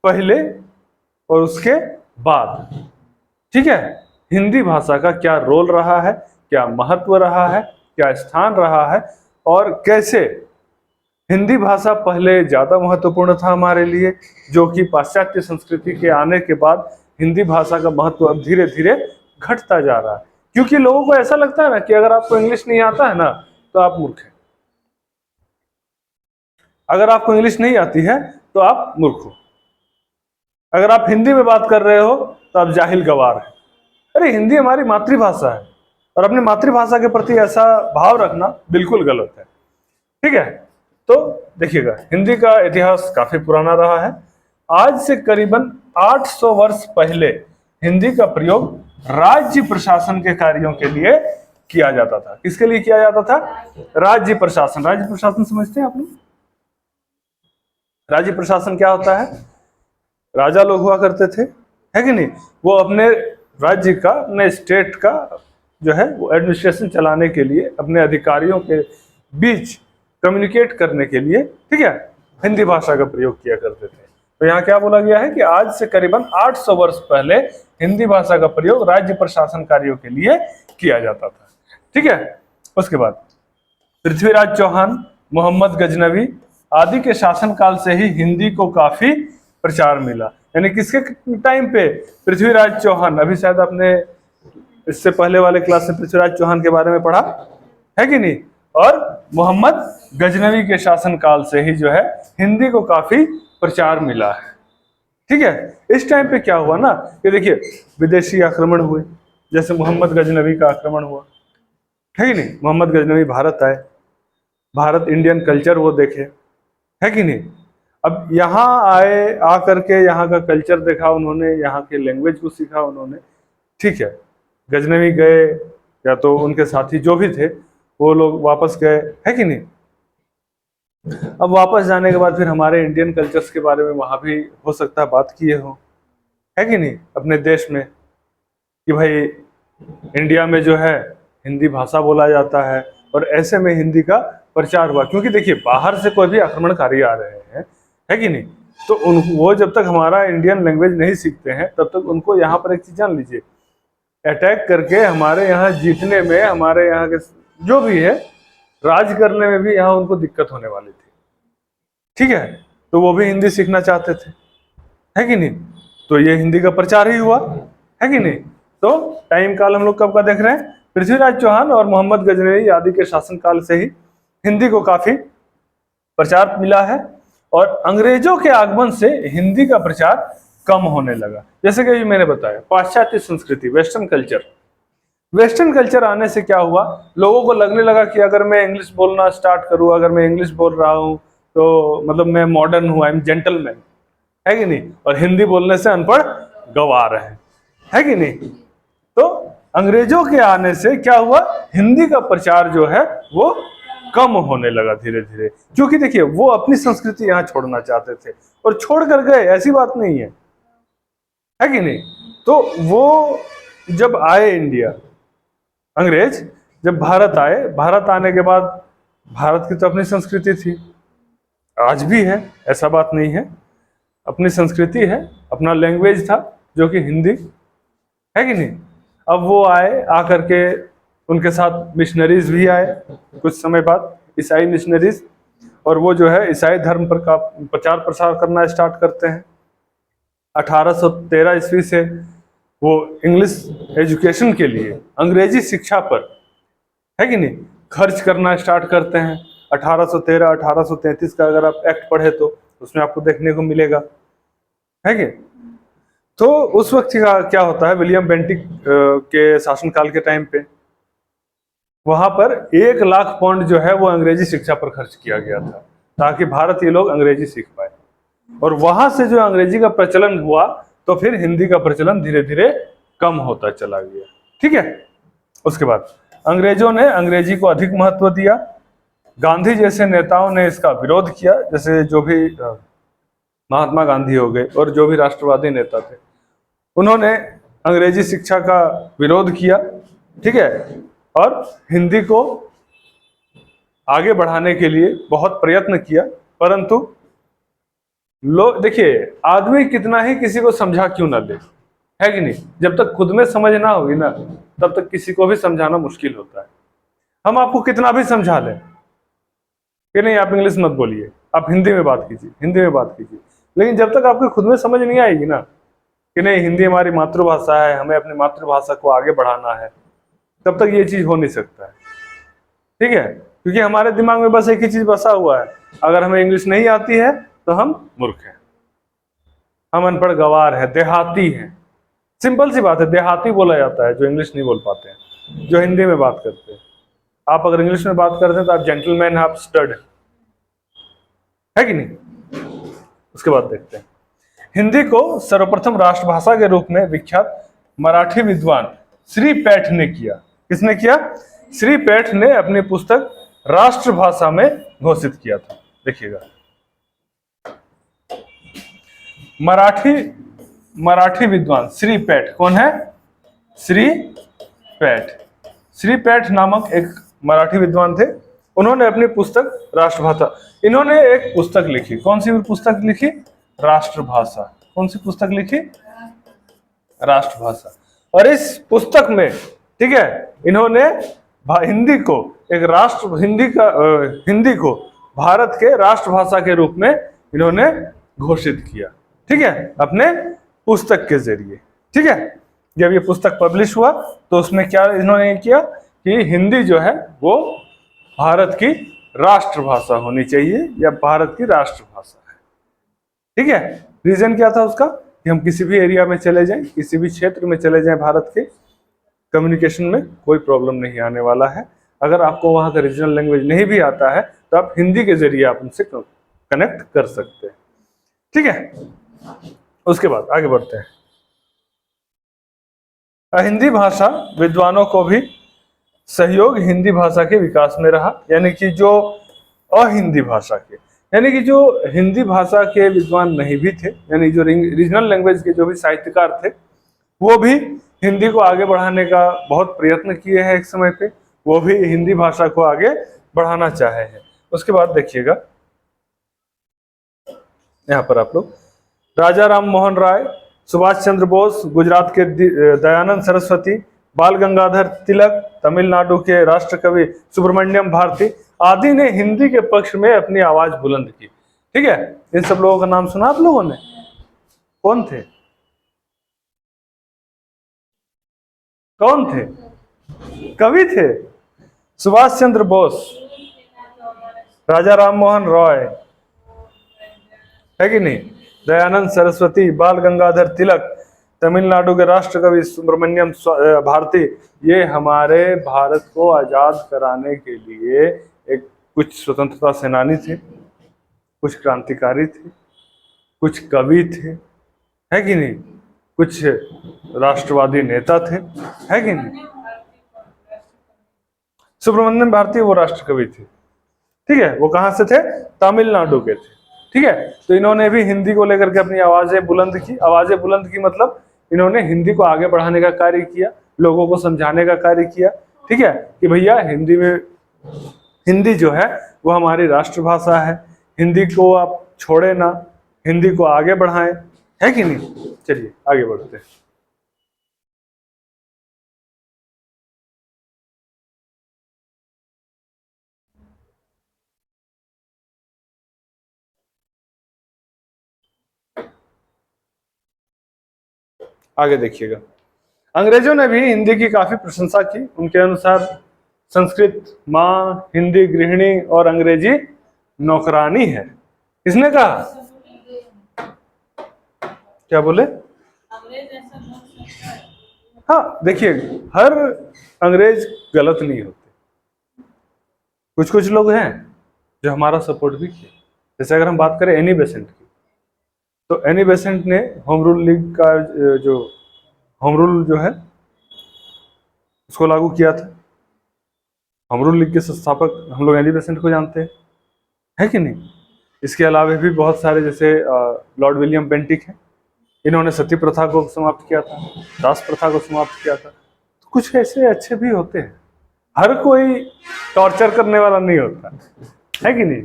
पहले और उसके बाद। ठीक है, हिंदी भाषा का क्या रोल रहा है, क्या महत्व रहा है, क्या स्थान रहा है, और कैसे हिंदी भाषा पहले ज्यादा महत्वपूर्ण था हमारे लिए, जो कि पाश्चात्य संस्कृति के आने के बाद हिंदी भाषा का महत्व अब धीरे धीरे घटता जा रहा है। क्योंकि लोगों को ऐसा लगता है ना कि अगर आपको इंग्लिश नहीं आता है ना तो आप मूर्ख हैं, अगर आपको इंग्लिश नहीं आती है तो आप मूर्ख हो, अगर आप हिंदी में बात कर रहे हो तो आप जाहिल गवार हैं। अरे हिंदी हमारी मातृभाषा है, और अपनी मातृभाषा के प्रति ऐसा भाव रखना बिल्कुल गलत है। ठीक है, तो देखिएगा हिंदी का इतिहास काफी पुराना रहा है। आज से करीबन 800 वर्ष पहले हिंदी का प्रयोग राज्य प्रशासन के कार्यों के लिए किया जाता था। किसके लिए किया जाता था? राज्य प्रशासन। राज्य प्रशासन समझते हैं आप लोग? राज्य प्रशासन क्या होता है? राजा लोग हुआ करते थे, है कि नहीं, वो अपने राज्य का, अपने स्टेट का जो है वो एडमिनिस्ट्रेशन चलाने के लिए, अपने अधिकारियों के बीच कम्युनिकेट करने के लिए, ठीक है, हिंदी भाषा का प्रयोग किया करते थे। तो यहाँ क्या बोला गया है कि आज से करीबन 800 वर्ष पहले हिंदी भाषा का प्रयोग राज्य प्रशासन कार्यों के लिए किया जाता था। ठीक है, उसके बाद पृथ्वीराज चौहान, मोहम्मद गजनवी आदि के शासनकाल से ही हिंदी को काफी प्रचार मिला। यानी किसके टाइम पे? पृथ्वीराज चौहान। अभी शायद आपने इससे पहले वाले क्लास में पृथ्वीराज चौहान के बारे में पढ़ा है कि नहीं? और मोहम्मद गजनवी के शासनकाल से ही जो है हिंदी को काफी प्रचार मिला है। ठीक है, इस टाइम पे क्या हुआ ना कि देखिए विदेशी आक्रमण हुए, जैसे मोहम्मद गजनवी का आक्रमण हुआ, है कि नहीं? मोहम्मद गजनवी भारत आए, भारत इंडियन कल्चर वो देखे, है कि नहीं? अब यहाँ आए, आ करके यहाँ का कल्चर देखा उन्होंने, यहाँ के लैंग्वेज को सीखा उन्होंने। ठीक है, गजनवी गए या तो उनके साथी जो भी थे वो लोग वापस गए, है कि नहीं? अब वापस जाने के बाद फिर हमारे इंडियन कल्चर्स के बारे में वहाँ भी हो सकता है बात किए हो, है कि नहीं, अपने देश में, कि भाई इंडिया में जो है हिंदी भाषा बोला जाता है, और ऐसे में हिंदी का प्रचार हुआ। क्योंकि देखिए बाहर से कोई भी आक्रमणकारी आ रहे हैं, है कि नहीं, तो वो जब तक हमारा इंडियन लैंग्वेज नहीं सीखते हैं तब तक उनको यहाँ पर एक चीज जान लीजिए, अटैक करके हमारे यहाँ जीतने में, हमारे यहाँ के जो भी है राज करने में भी यहाँ उनको दिक्कत होने वाली थी। ठीक है, तो वो भी हिंदी सीखना चाहते थे, है कि नहीं? तो ये हिंदी का प्रचार ही हुआ, है कि नहीं? तो टाइम काल हम लोग कब का देख रहे हैं? पृथ्वीराज चौहान और मोहम्मद गजनवी आदि के शासनकाल से ही हिंदी को काफी प्रचार मिला है और अंग्रेजों के आगमन से हिंदी का प्रचार कम होने लगा। जैसे कि अभी मैंने बताया, पाश्चात्य संस्कृति, वेस्टर्न कल्चर, वेस्टर्न कल्चर आने से क्या हुआ, लोगों को लगने लगा कि अगर मैं इंग्लिश बोलना स्टार्ट करूं, अगर मैं इंग्लिश बोल रहा हूं तो मतलब मैं मॉडर्न हूं, आई एम जेंटलमैन, है कि नहीं, और हिंदी बोलने से अनपढ़ गंवार है कि नहीं। तो अंग्रेजों के आने से क्या हुआ, हिंदी का प्रचार जो है वो कम होने लगा धीरे धीरे, क्योंकि देखिए वो अपनी संस्कृति यहाँ छोड़ना चाहते थे और छोड़ कर गए, ऐसी बात नहीं है कि नहीं। तो वो जब आए इंडिया, अंग्रेज जब भारत आए, भारत आने के बाद भारत की तो अपनी संस्कृति थी, आज भी है, ऐसा बात नहीं है, अपनी संस्कृति है, अपना लैंग्वेज था जो कि हिंदी, है कि नहीं। अब वो आए, आकर के उनके साथ मिशनरीज भी आए कुछ समय बाद, ईसाई मिशनरीज, और वो जो है ईसाई धर्म पर का प्रचार प्रसार करना स्टार्ट करते हैं। 1813 ईस्वी से वो इंग्लिश एजुकेशन के लिए, अंग्रेजी शिक्षा पर, है कि नहीं, खर्च करना स्टार्ट करते हैं। 1813 1833 का अगर आप एक्ट पढ़े तो उसमें आपको देखने को मिलेगा, है कि। तो उस वक्त का क्या होता है, विलियम बेंटिक के शासनकाल के टाइम पे वहां पर 1,00,000 पाउंड जो है वो अंग्रेजी शिक्षा पर खर्च किया गया था, ताकि भारतीय लोग अंग्रेजी सीख पाए। और वहां से जो अंग्रेजी का प्रचलन हुआ, तो फिर हिंदी का प्रचलन धीरे धीरे कम होता चला गया, ठीक है। उसके बाद अंग्रेजों ने अंग्रेजी को अधिक महत्व दिया, गांधी जैसे नेताओं ने इसका विरोध किया, जैसे जो भी महात्मा गांधी हो गए और जो भी राष्ट्रवादी नेता थे, उन्होंने अंग्रेजी शिक्षा का विरोध किया, ठीक है, और हिंदी को आगे बढ़ाने के लिए बहुत प्रयत्न किया। परंतु लोग, देखिए आदमी कितना ही किसी को समझा क्यों ना ले, है कि नहीं, जब तक खुद में समझ ना होगी ना, तब तक किसी को भी समझाना मुश्किल होता है। हम आपको कितना भी समझा लें कि नहीं आप इंग्लिश मत बोलिए, आप हिंदी में बात कीजिए, हिंदी में बात कीजिए, लेकिन जब तक आपको खुद में समझ नहीं आएगी ना कि नहीं हिंदी हमारी मातृभाषा है, हमें अपनी मातृभाषा को आगे बढ़ाना है, तब तक ये चीज हो नहीं सकता है, ठीक है। क्योंकि हमारे दिमाग में बस एक ही चीज बसा हुआ है, अगर हमें इंग्लिश नहीं आती है तो हम मूर्ख हैं, हम अनपढ़ गंवार हैं, देहाती हैं। सिंपल सी बात है, देहाती बोला जाता है जो इंग्लिश नहीं बोल पाते हैं, जो हिंदी में बात करते हैं। आप अगर इंग्लिश में बात करते हैं तो आप जेंटलमैन हैं, आप स्टड है कि नहीं। उसके बाद देखते हैं, हिंदी को सर्वप्रथम राष्ट्रभाषा के रूप में विख्यात मराठी विद्वान श्री पैठ ने किया। किसने किया? श्री पैठ ने अपनी पुस्तक राष्ट्रभाषा में घोषित किया था। देखिएगा, मराठी विद्वान श्री पैठ कौन है? श्री पैठ, श्री पैठ नामक एक मराठी विद्वान थे। उन्होंने अपनी पुस्तक राष्ट्रभाषा, इन्होंने एक पुस्तक लिखी। कौन सी पुस्तक लिखी? राष्ट्रभाषा। कौन सी पुस्तक लिखी? राष्ट्रभाषा। और इस पुस्तक में, ठीक है, इन्होंने हिंदी को एक हिंदी को भारत के राष्ट्रभाषा के रूप में इन्होंने घोषित किया, ठीक है, अपने पुस्तक के जरिए, ठीक है। जब ये पुस्तक पब्लिश हुआ तो उसमें क्या इन्होंने किया कि हिंदी जो है वो भारत की राष्ट्रभाषा होनी चाहिए, या भारत की राष्ट्रभाषा है, ठीक है। रीजन क्या था उसका कि हम किसी भी एरिया में चले जाएं, किसी भी क्षेत्र में चले जाएं, भारत के कम्युनिकेशन में कोई प्रॉब्लम नहीं आने वाला है। अगर आपको वहां का रीजनल लैंग्वेज नहीं भी आता है तो आप हिंदी के जरिए आप उनसे कनेक्ट कर सकते हैं, ठीक है। उसके बाद आगे बढ़ते हैं। हिंदी भाषा विद्वानों को भी सहयोग हिंदी भाषा के विकास में रहा, यानी कि जो अहिंदी भाषा के, यानी कि जो हिंदी भाषा के विद्वान नहीं भी थे, यानी जो रीजनल लैंग्वेज के जो भी साहित्यकार थे, वो भी हिंदी को आगे बढ़ाने का बहुत प्रयत्न किए हैं। एक समय पे वो भी हिंदी भाषा को आगे बढ़ाना चाहे हैं। उसके बाद देखिएगा, यहाँ पर आप लोग राजा राम मोहन राय, सुभाष चंद्र बोस, गुजरात के दयानंद सरस्वती, बाल गंगाधर तिलक, तमिलनाडु के राष्ट्र कवि सुब्रमण्यम भारती आदि ने हिंदी के पक्ष में अपनी आवाज बुलंद की, ठीक है। इन सब लोगों का नाम सुना आप लोगों ने? कौन थे? कौन थे? कवि थे। सुभाष चंद्र बोस, राजा राम मोहन रॉय, है कि नहीं, दयानंद सरस्वती, बाल गंगाधर तिलक, तमिलनाडु के राष्ट्रकवि सुब्रमण्यम भारती, ये हमारे भारत को आजाद कराने के लिए एक कुछ स्वतंत्रता सेनानी थे, कुछ क्रांतिकारी थे, कुछ कवि थे, है कि नहीं, कुछ राष्ट्रवादी नेता थे, है कि नहीं। सुब्रमण्यम भारती वो राष्ट्र कवि थे, ठीक है, वो कहां से थे, तमिलनाडु के थे, ठीक है। तो इन्होंने भी हिंदी को लेकर के अपनी आवाजें बुलंद की। आवाजें बुलंद की मतलब इन्होंने हिंदी को आगे बढ़ाने का कार्य किया, लोगों को समझाने का कार्य किया, ठीक है, कि भैया हिंदी में, हिंदी जो है वो हमारी राष्ट्रभाषा है, हिंदी को आप छोड़े ना, हिंदी को आगे बढ़ाएं, है कि नहीं। चलिए आगे बढ़ते हैं। आगे देखिएगा, अंग्रेजों ने भी हिंदी की काफी प्रशंसा की। उनके अनुसार संस्कृत माँ, हिंदी गृहिणी और अंग्रेजी नौकरानी है। किसने कहा, क्या बोले, हाँ देखिए, हर अंग्रेज गलत नहीं होते, कुछ कुछ लोग हैं जो हमारा सपोर्ट भी किए। जैसे अगर हम बात करें एनी बेसेंट की, तो एनी बेसेंट ने होम रूल लीग का जो होम रूल जो है उसको लागू किया था। होम रूल लीग के संस्थापक हम लोग एनी बेसेंट को जानते हैं, है कि नहीं। इसके अलावा भी बहुत सारे, जैसे लॉर्ड विलियम बेंटिक है, इन्होंने सती प्रथा को समाप्त किया था, दास प्रथा को समाप्त किया था। तो कुछ ऐसे अच्छे भी होते हैं, हर कोई टॉर्चर करने वाला नहीं होता, है कि नहीं,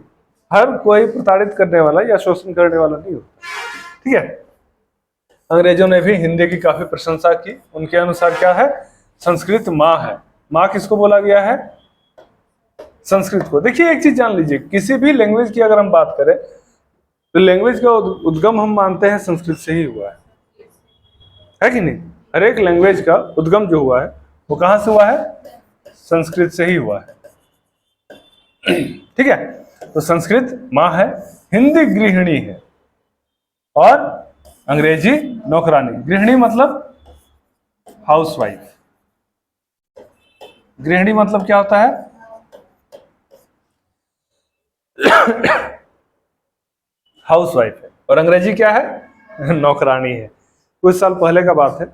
हर कोई प्रताड़ित करने वाला या शोषण करने वाला नहीं होता, ठीक है। अंग्रेजों ने भी हिंदी की काफी प्रशंसा की। उनके अनुसार क्या है, संस्कृत माँ है। माँ किसको बोला गया है, संस्कृत को। देखिए एक चीज जान लीजिए, किसी भी लैंग्वेज की अगर हम बात करें तो लैंग्वेज का उद्गम हम मानते हैं संस्कृत से ही हुआ है कि नहीं। हर एक लैंग्वेज का उद्गम जो हुआ है वो कहां से हुआ है, संस्कृत से ही हुआ है, ठीक है। तो संस्कृत माँ है, हिंदी गृहिणी है और अंग्रेजी नौकरानी। गृहिणी मतलब हाउसवाइफ, गृहिणी मतलब क्या होता है, हाउसवाइफ है, और अंग्रेजी क्या है, नौकरानी है। कुछ साल पहले का बात है,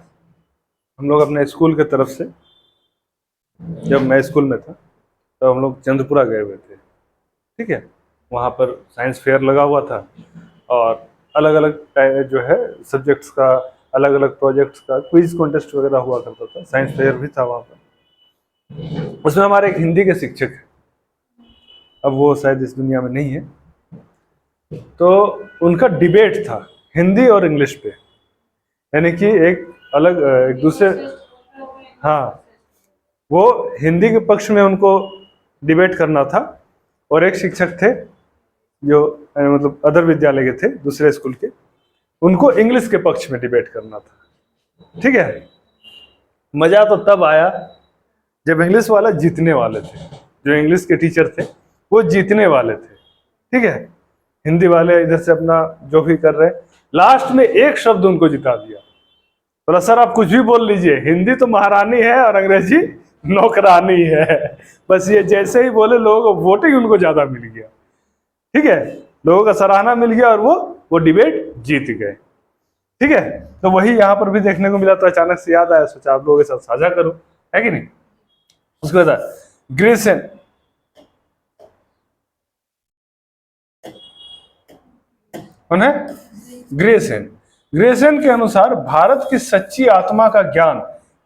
हम लोग अपने स्कूल के तरफ से, जब मैं स्कूल में था तो हम लोग चंद्रपुरा गए हुए थे, ठीक है। वहाँ पर साइंस फेयर लगा हुआ था और अलग अलग जो है सब्जेक्ट्स का, अलग अलग प्रोजेक्ट्स का क्विज कॉन्टेस्ट वगैरह हुआ करता था। साइंस फेयर भी था वहाँ पर। उसमें हमारे एक हिंदी के शिक्षक है, अब वो शायद इस दुनिया में नहीं है, तो उनका डिबेट था हिंदी और इंग्लिश पे, यानी कि एक अलग एक दूसरे, हाँ, वो हिंदी के पक्ष में उनको डिबेट करना था और एक शिक्षक थे जो मतलब अदर विद्यालय के थे, दूसरे स्कूल के, उनको इंग्लिश के पक्ष में डिबेट करना था, ठीक है। मजा तो तब आया जब इंग्लिश वाला जीतने वाले थे, जो इंग्लिश के टीचर थे वो जीतने वाले थे, ठीक है। हिंदी वाले इधर से अपना जो भी कर रहे, लास्ट में एक शब्द उनको जिता दिया। बोला सर आप कुछ भी बोल लीजिए, हिंदी तो महारानी है और अंग्रेजी नौकरानी है। बस ये जैसे ही बोले लोगों को वोटिंग उनको ज्यादा मिल गया, ठीक है, लोगों का सराहना मिल गया और वो डिबेट जीत गए, ठीक है। तो वही यहाँ पर भी देखने को मिला, तो अचानक से याद आया, सोचा आप लोगों के साथ साझा करूं, है कि नहीं। उसके बाद ग्रेसन, उन्हें ग्रेसन, ग्रेसन के अनुसार भारत की सच्ची आत्मा का ज्ञान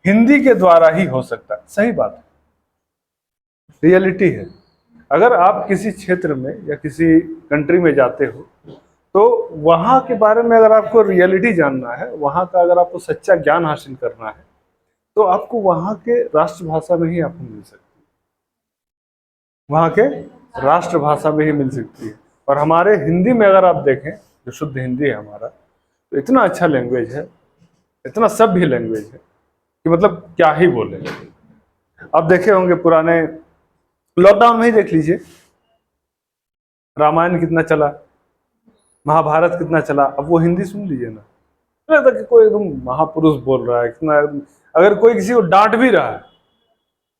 हिंदी के द्वारा ही हो सकता है। सही बात है, रियलिटी है। अगर आप किसी क्षेत्र में या किसी कंट्री में जाते हो तो वहां के बारे में अगर आपको रियलिटी जानना है, वहां का अगर आपको सच्चा ज्ञान हासिल करना है, तो आपको वहां के राष्ट्रभाषा में ही आपको मिल सकती है, वहां के राष्ट्रभाषा में ही मिल सकती है। और हमारे हिंदी में अगर आप देखें, जो शुद्ध हिंदी है हमारा, तो इतना अच्छा लैंग्वेज है, इतना सभ्य लैंग्वेज है कि मतलब क्या ही बोले। आप देखे होंगे पुराने लॉकडाउन में ही देख लीजिए, रामायण कितना चला, महाभारत कितना चला, अब वो हिंदी सुन लीजिए ना, लगता कि कोई एकदम महापुरुष बोल रहा है, कितना, अगर कोई किसी को डांट भी रहा है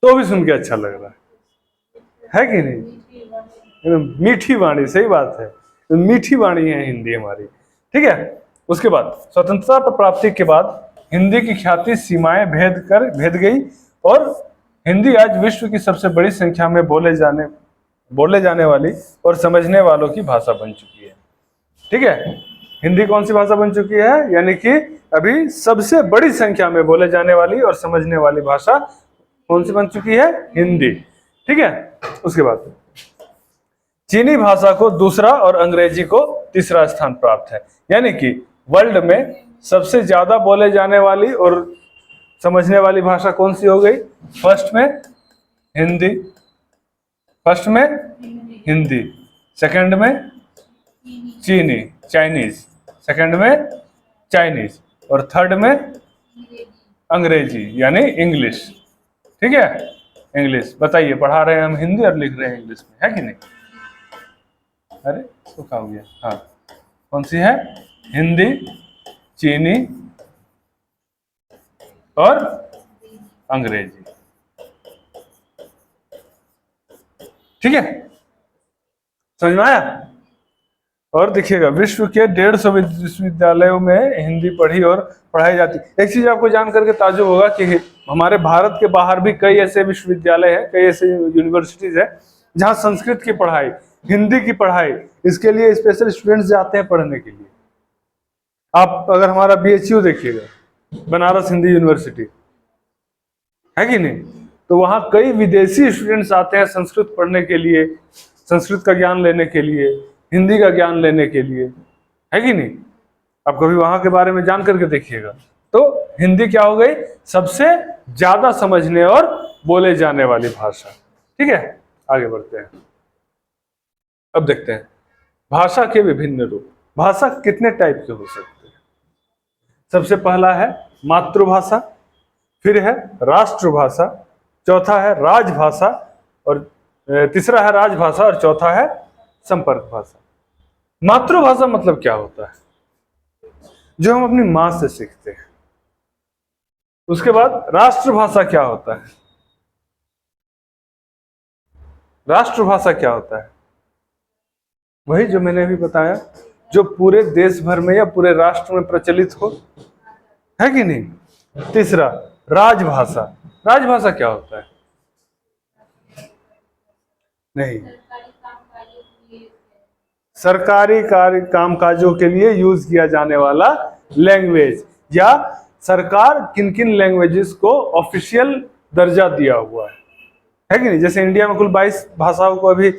तो भी सुन के अच्छा लग रहा है कि नहीं? एकदम मीठी वाणी, सही बात है, मीठी वाणी है हिंदी हमारी। ठीक है, उसके बाद स्वतंत्रता प्राप्ति के बाद हिंदी की ख्याति सीमाएं भेद गई और हिंदी आज विश्व की सबसे बड़ी संख्या में बोले जाने वाली और समझने वालों की भाषा बन चुकी है। ठीक है, हिंदी कौन सी भाषा बन चुकी है? यानी कि अभी सबसे बड़ी संख्या में बोले जाने वाली और समझने वाली भाषा कौन सी बन चुकी है? हिंदी। ठीक है, उसके बाद चीनी भाषा को दूसरा और अंग्रेजी को तीसरा स्थान प्राप्त है। यानी कि वर्ल्ड में सबसे ज्यादा बोले जाने वाली और समझने वाली भाषा कौन सी हो गई? फर्स्ट में हिंदी, सेकंड में चाइनीज, सेकंड में चाइनीज, और थर्ड में अंग्रेजी यानी इंग्लिश। ठीक है, इंग्लिश। बताइए, पढ़ा रहे हैं हम हिंदी और लिख रहे हैं इंग्लिश में, है कि नहीं? अरे तो क्या हो गया? हाँ, कौन सी है? हिंदी, चीनी और अंग्रेजी। ठीक है, समझ में आया? और देखिएगा, विश्व के 150 विश्वविद्यालयों में हिंदी पढ़ी और पढ़ाई जाती है। एक चीज आपको जान करके ताज्जुब होगा कि हमारे भारत के बाहर भी कई ऐसे विश्वविद्यालय हैं, कई ऐसे यूनिवर्सिटीज हैं जहां संस्कृत की पढ़ाई, हिंदी की पढ़ाई, इसके लिए स्पेशल स्टूडेंट्स जाते हैं पढ़ने के लिए। आप अगर हमारा BHU देखिएगा, बनारस हिंदी यूनिवर्सिटी, है कि नहीं, तो वहां कई विदेशी स्टूडेंट्स आते हैं संस्कृत पढ़ने के लिए, संस्कृत का ज्ञान लेने के लिए, हिंदी का ज्ञान लेने के लिए, है कि नहीं? आप कभी वहां के बारे में जान करके देखिएगा। तो हिंदी क्या हो गई? सबसे ज्यादा समझने और बोले जाने वाली भाषा। ठीक है, आगे बढ़ते हैं। अब देखते हैं भाषा के विभिन्न रूप। भाषा कितने टाइप के हो सकते हैं? सबसे पहला है मातृभाषा, फिर है राष्ट्रभाषा, चौथा है राजभाषा, और तीसरा है राजभाषा, और चौथा है संपर्क भाषा। मातृभाषा मतलब क्या होता है? जो हम अपनी मां से सीखते हैं। उसके बाद राष्ट्रभाषा क्या होता है? राष्ट्रभाषा क्या होता है? वही जो मैंने अभी बताया, जो पूरे देश भर में या पूरे राष्ट्र में प्रचलित हो, है कि नहीं? तीसरा राजभाषा। राजभाषा क्या होता है? नहीं, सरकारी कार्य कामकाजों के लिए यूज किया जाने वाला लैंग्वेज, या सरकार किन किन लैंग्वेजेस को ऑफिशियल दर्जा दिया हुआ है कि नहीं? जैसे इंडिया में कुल 22 भाषाओं को अभी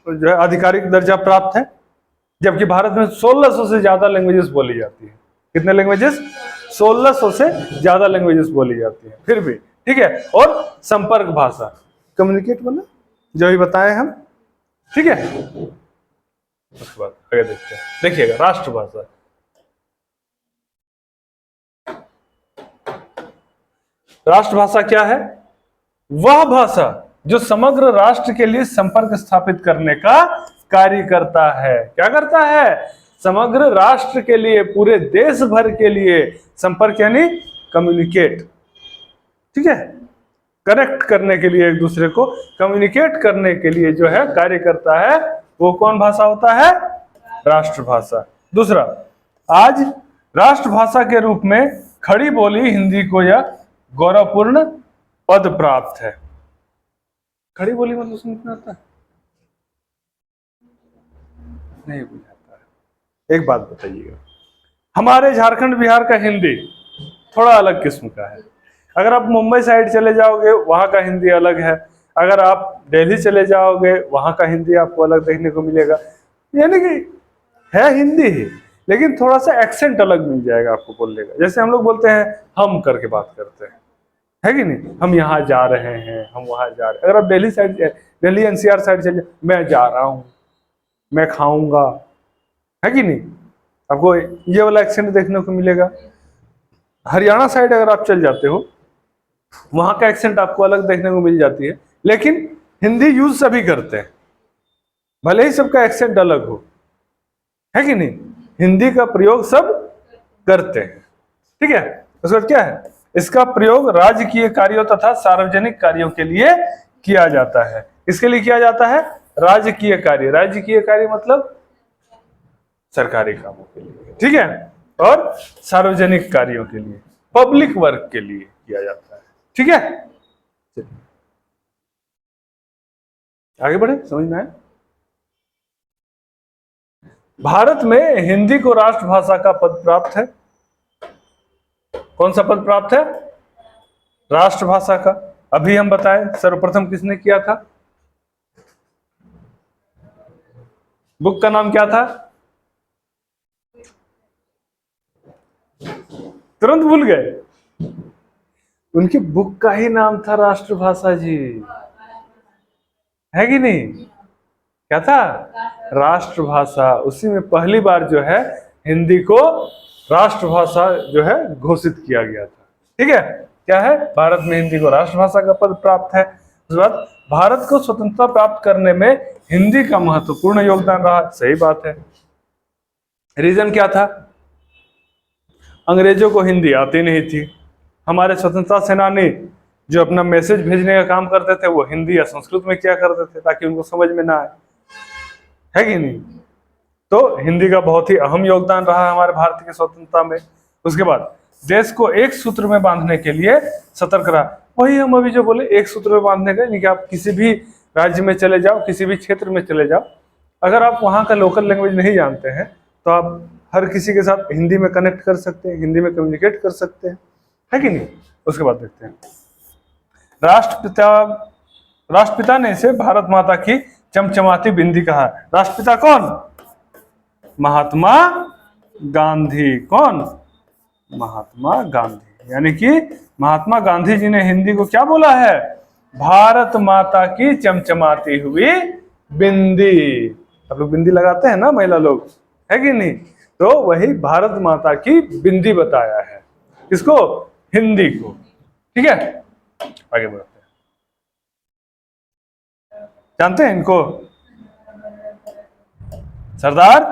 जो है आधिकारिक दर्जा प्राप्त है, जबकि भारत में 1600 से ज्यादा लैंग्वेजेस बोली जाती है। कितने लैंग्वेजेस? 1600 से ज्यादा लैंग्वेजेस बोली जाती है फिर भी। ठीक है, और संपर्क भाषा, कम्युनिकेट वाला जो भी बताए हम। ठीक है, उसके बाद आगे देखते हैं। देखिएगा, राष्ट्रभाषा। राष्ट्रभाषा क्या है? वह भाषा जो समग्र राष्ट्र के लिए संपर्क स्थापित करने का कार्य करता है। क्या करता है? समग्र राष्ट्र के लिए, पूरे देश भर के लिए संपर्क यानी कम्युनिकेट। ठीक है, कनेक्ट करने के लिए, एक दूसरे को कम्युनिकेट करने के लिए जो है कार्य करता है, वो कौन भाषा होता है? राष्ट्रभाषा। दूसरा, आज राष्ट्रभाषा के रूप में खड़ी बोली हिंदी को यह गौरवपूर्ण पद प्राप्त है। खड़ी बोली मतलब समझ में आता है? नहीं बुझाता है। एक बात बताइएगा, हमारे झारखंड बिहार का हिंदी थोड़ा अलग किस्म का है। अगर आप मुंबई साइड चले जाओगे, वहां का हिंदी अलग है। अगर आप दिल्ली चले जाओगे, वहां का हिंदी आपको अलग देखने को मिलेगा। यानी कि है हिंदी ही, लेकिन थोड़ा सा एक्सेंट अलग मिल जाएगा आपको बोलने का। जैसे हम लोग बोलते हैं हम करके बात करते हैं, है कि नहीं? हम यहाँ जा रहे हैं, हम वहां जा रहे हैं। अगर आप Delhi side, Delhi NCR side चले, मैं जा रहा हूँ, मैं खाऊंगा, है कि नहीं? आपको ये वाला एक्सेंट देखने को मिलेगा। हरियाणा साइड अगर आप चल जाते हो, वहां का एक्सेंट आपको अलग देखने को मिल जाती है, लेकिन हिंदी यूज सभी करते हैं। भले ही सबका एक्सेंट अलग हो, है कि नहीं, हिंदी का प्रयोग सब करते हैं। ठीक है, उसके बाद क्या है, इसका प्रयोग राजकीय कार्यों तथा सार्वजनिक कार्यों के लिए किया जाता है। किसके लिए किया जाता है? राजकीय कार्य। राजकीय कार्य मतलब सरकारी कामों के लिए, ठीक है, और सार्वजनिक कार्यों के लिए, पब्लिक वर्क के लिए किया जाता है। ठीक है, चलिए आगे बढ़े, समझ में आए। भारत में हिंदी को राष्ट्रभाषा का पद प्राप्त है। कौन सा पद प्राप्त है? राष्ट्रभाषा का। अभी हम बताएं सर्वप्रथम किसने किया था? बुक का नाम क्या था? तुरंत भूल गए? उनकी बुक का ही नाम था राष्ट्रभाषा जी, है कि नहीं? क्या था? राष्ट्रभाषा। उसी में पहली बार जो है हिंदी को राष्ट्रभाषा जो है घोषित किया गया था। ठीक है, क्या है? भारत में हिंदी को राष्ट्रभाषा का पद प्राप्त है। उसके बाद भारत को स्वतंत्रता प्राप्त करने में हिंदी का महत्वपूर्ण योगदान रहा। सही बात है। रीजन क्या था? अंग्रेजों को हिंदी आती नहीं थी। हमारे स्वतंत्रता सेनानी जो अपना मैसेज भेजने का काम करते थे वो हिंदी या संस्कृत में किया करते थे ताकि उनको समझ में ना आए, है कि नहीं? तो हिंदी का बहुत ही अहम योगदान रहा हमारे भारत की स्वतंत्रता में। उसके बाद देश को एक सूत्र में बांधने के लिए सतर्क रहा। वही हम अभी जो बोले, एक सूत्र में बांधने का, कि आप किसी भी राज्य में चले जाओ, किसी भी क्षेत्र में चले जाओ, अगर आप वहाँ का लोकल लैंग्वेज नहीं जानते हैं तो आप हर किसी के साथ हिंदी में कनेक्ट कर सकते हैं, हिंदी में कम्युनिकेट कर सकते हैं, है कि नहीं? उसके बाद देखते हैं, राष्ट्रपिता ने इसे भारत माता की चमचमाती बिंदी कहा। राष्ट्रपिता कौन? महात्मा गांधी। कौन? महात्मा गांधी। यानी कि महात्मा गांधी जी ने हिंदी को क्या बोला है? भारत माता की चमचमाती हुई बिंदी। आप लोग बिंदी लगाते हैं ना महिला लोग, है कि नहीं? तो वही भारत माता की बिंदी बताया है। किसको? हिंदी को। ठीक है, आगे बढ़ते हैं। जानते हैं इनको? सरदार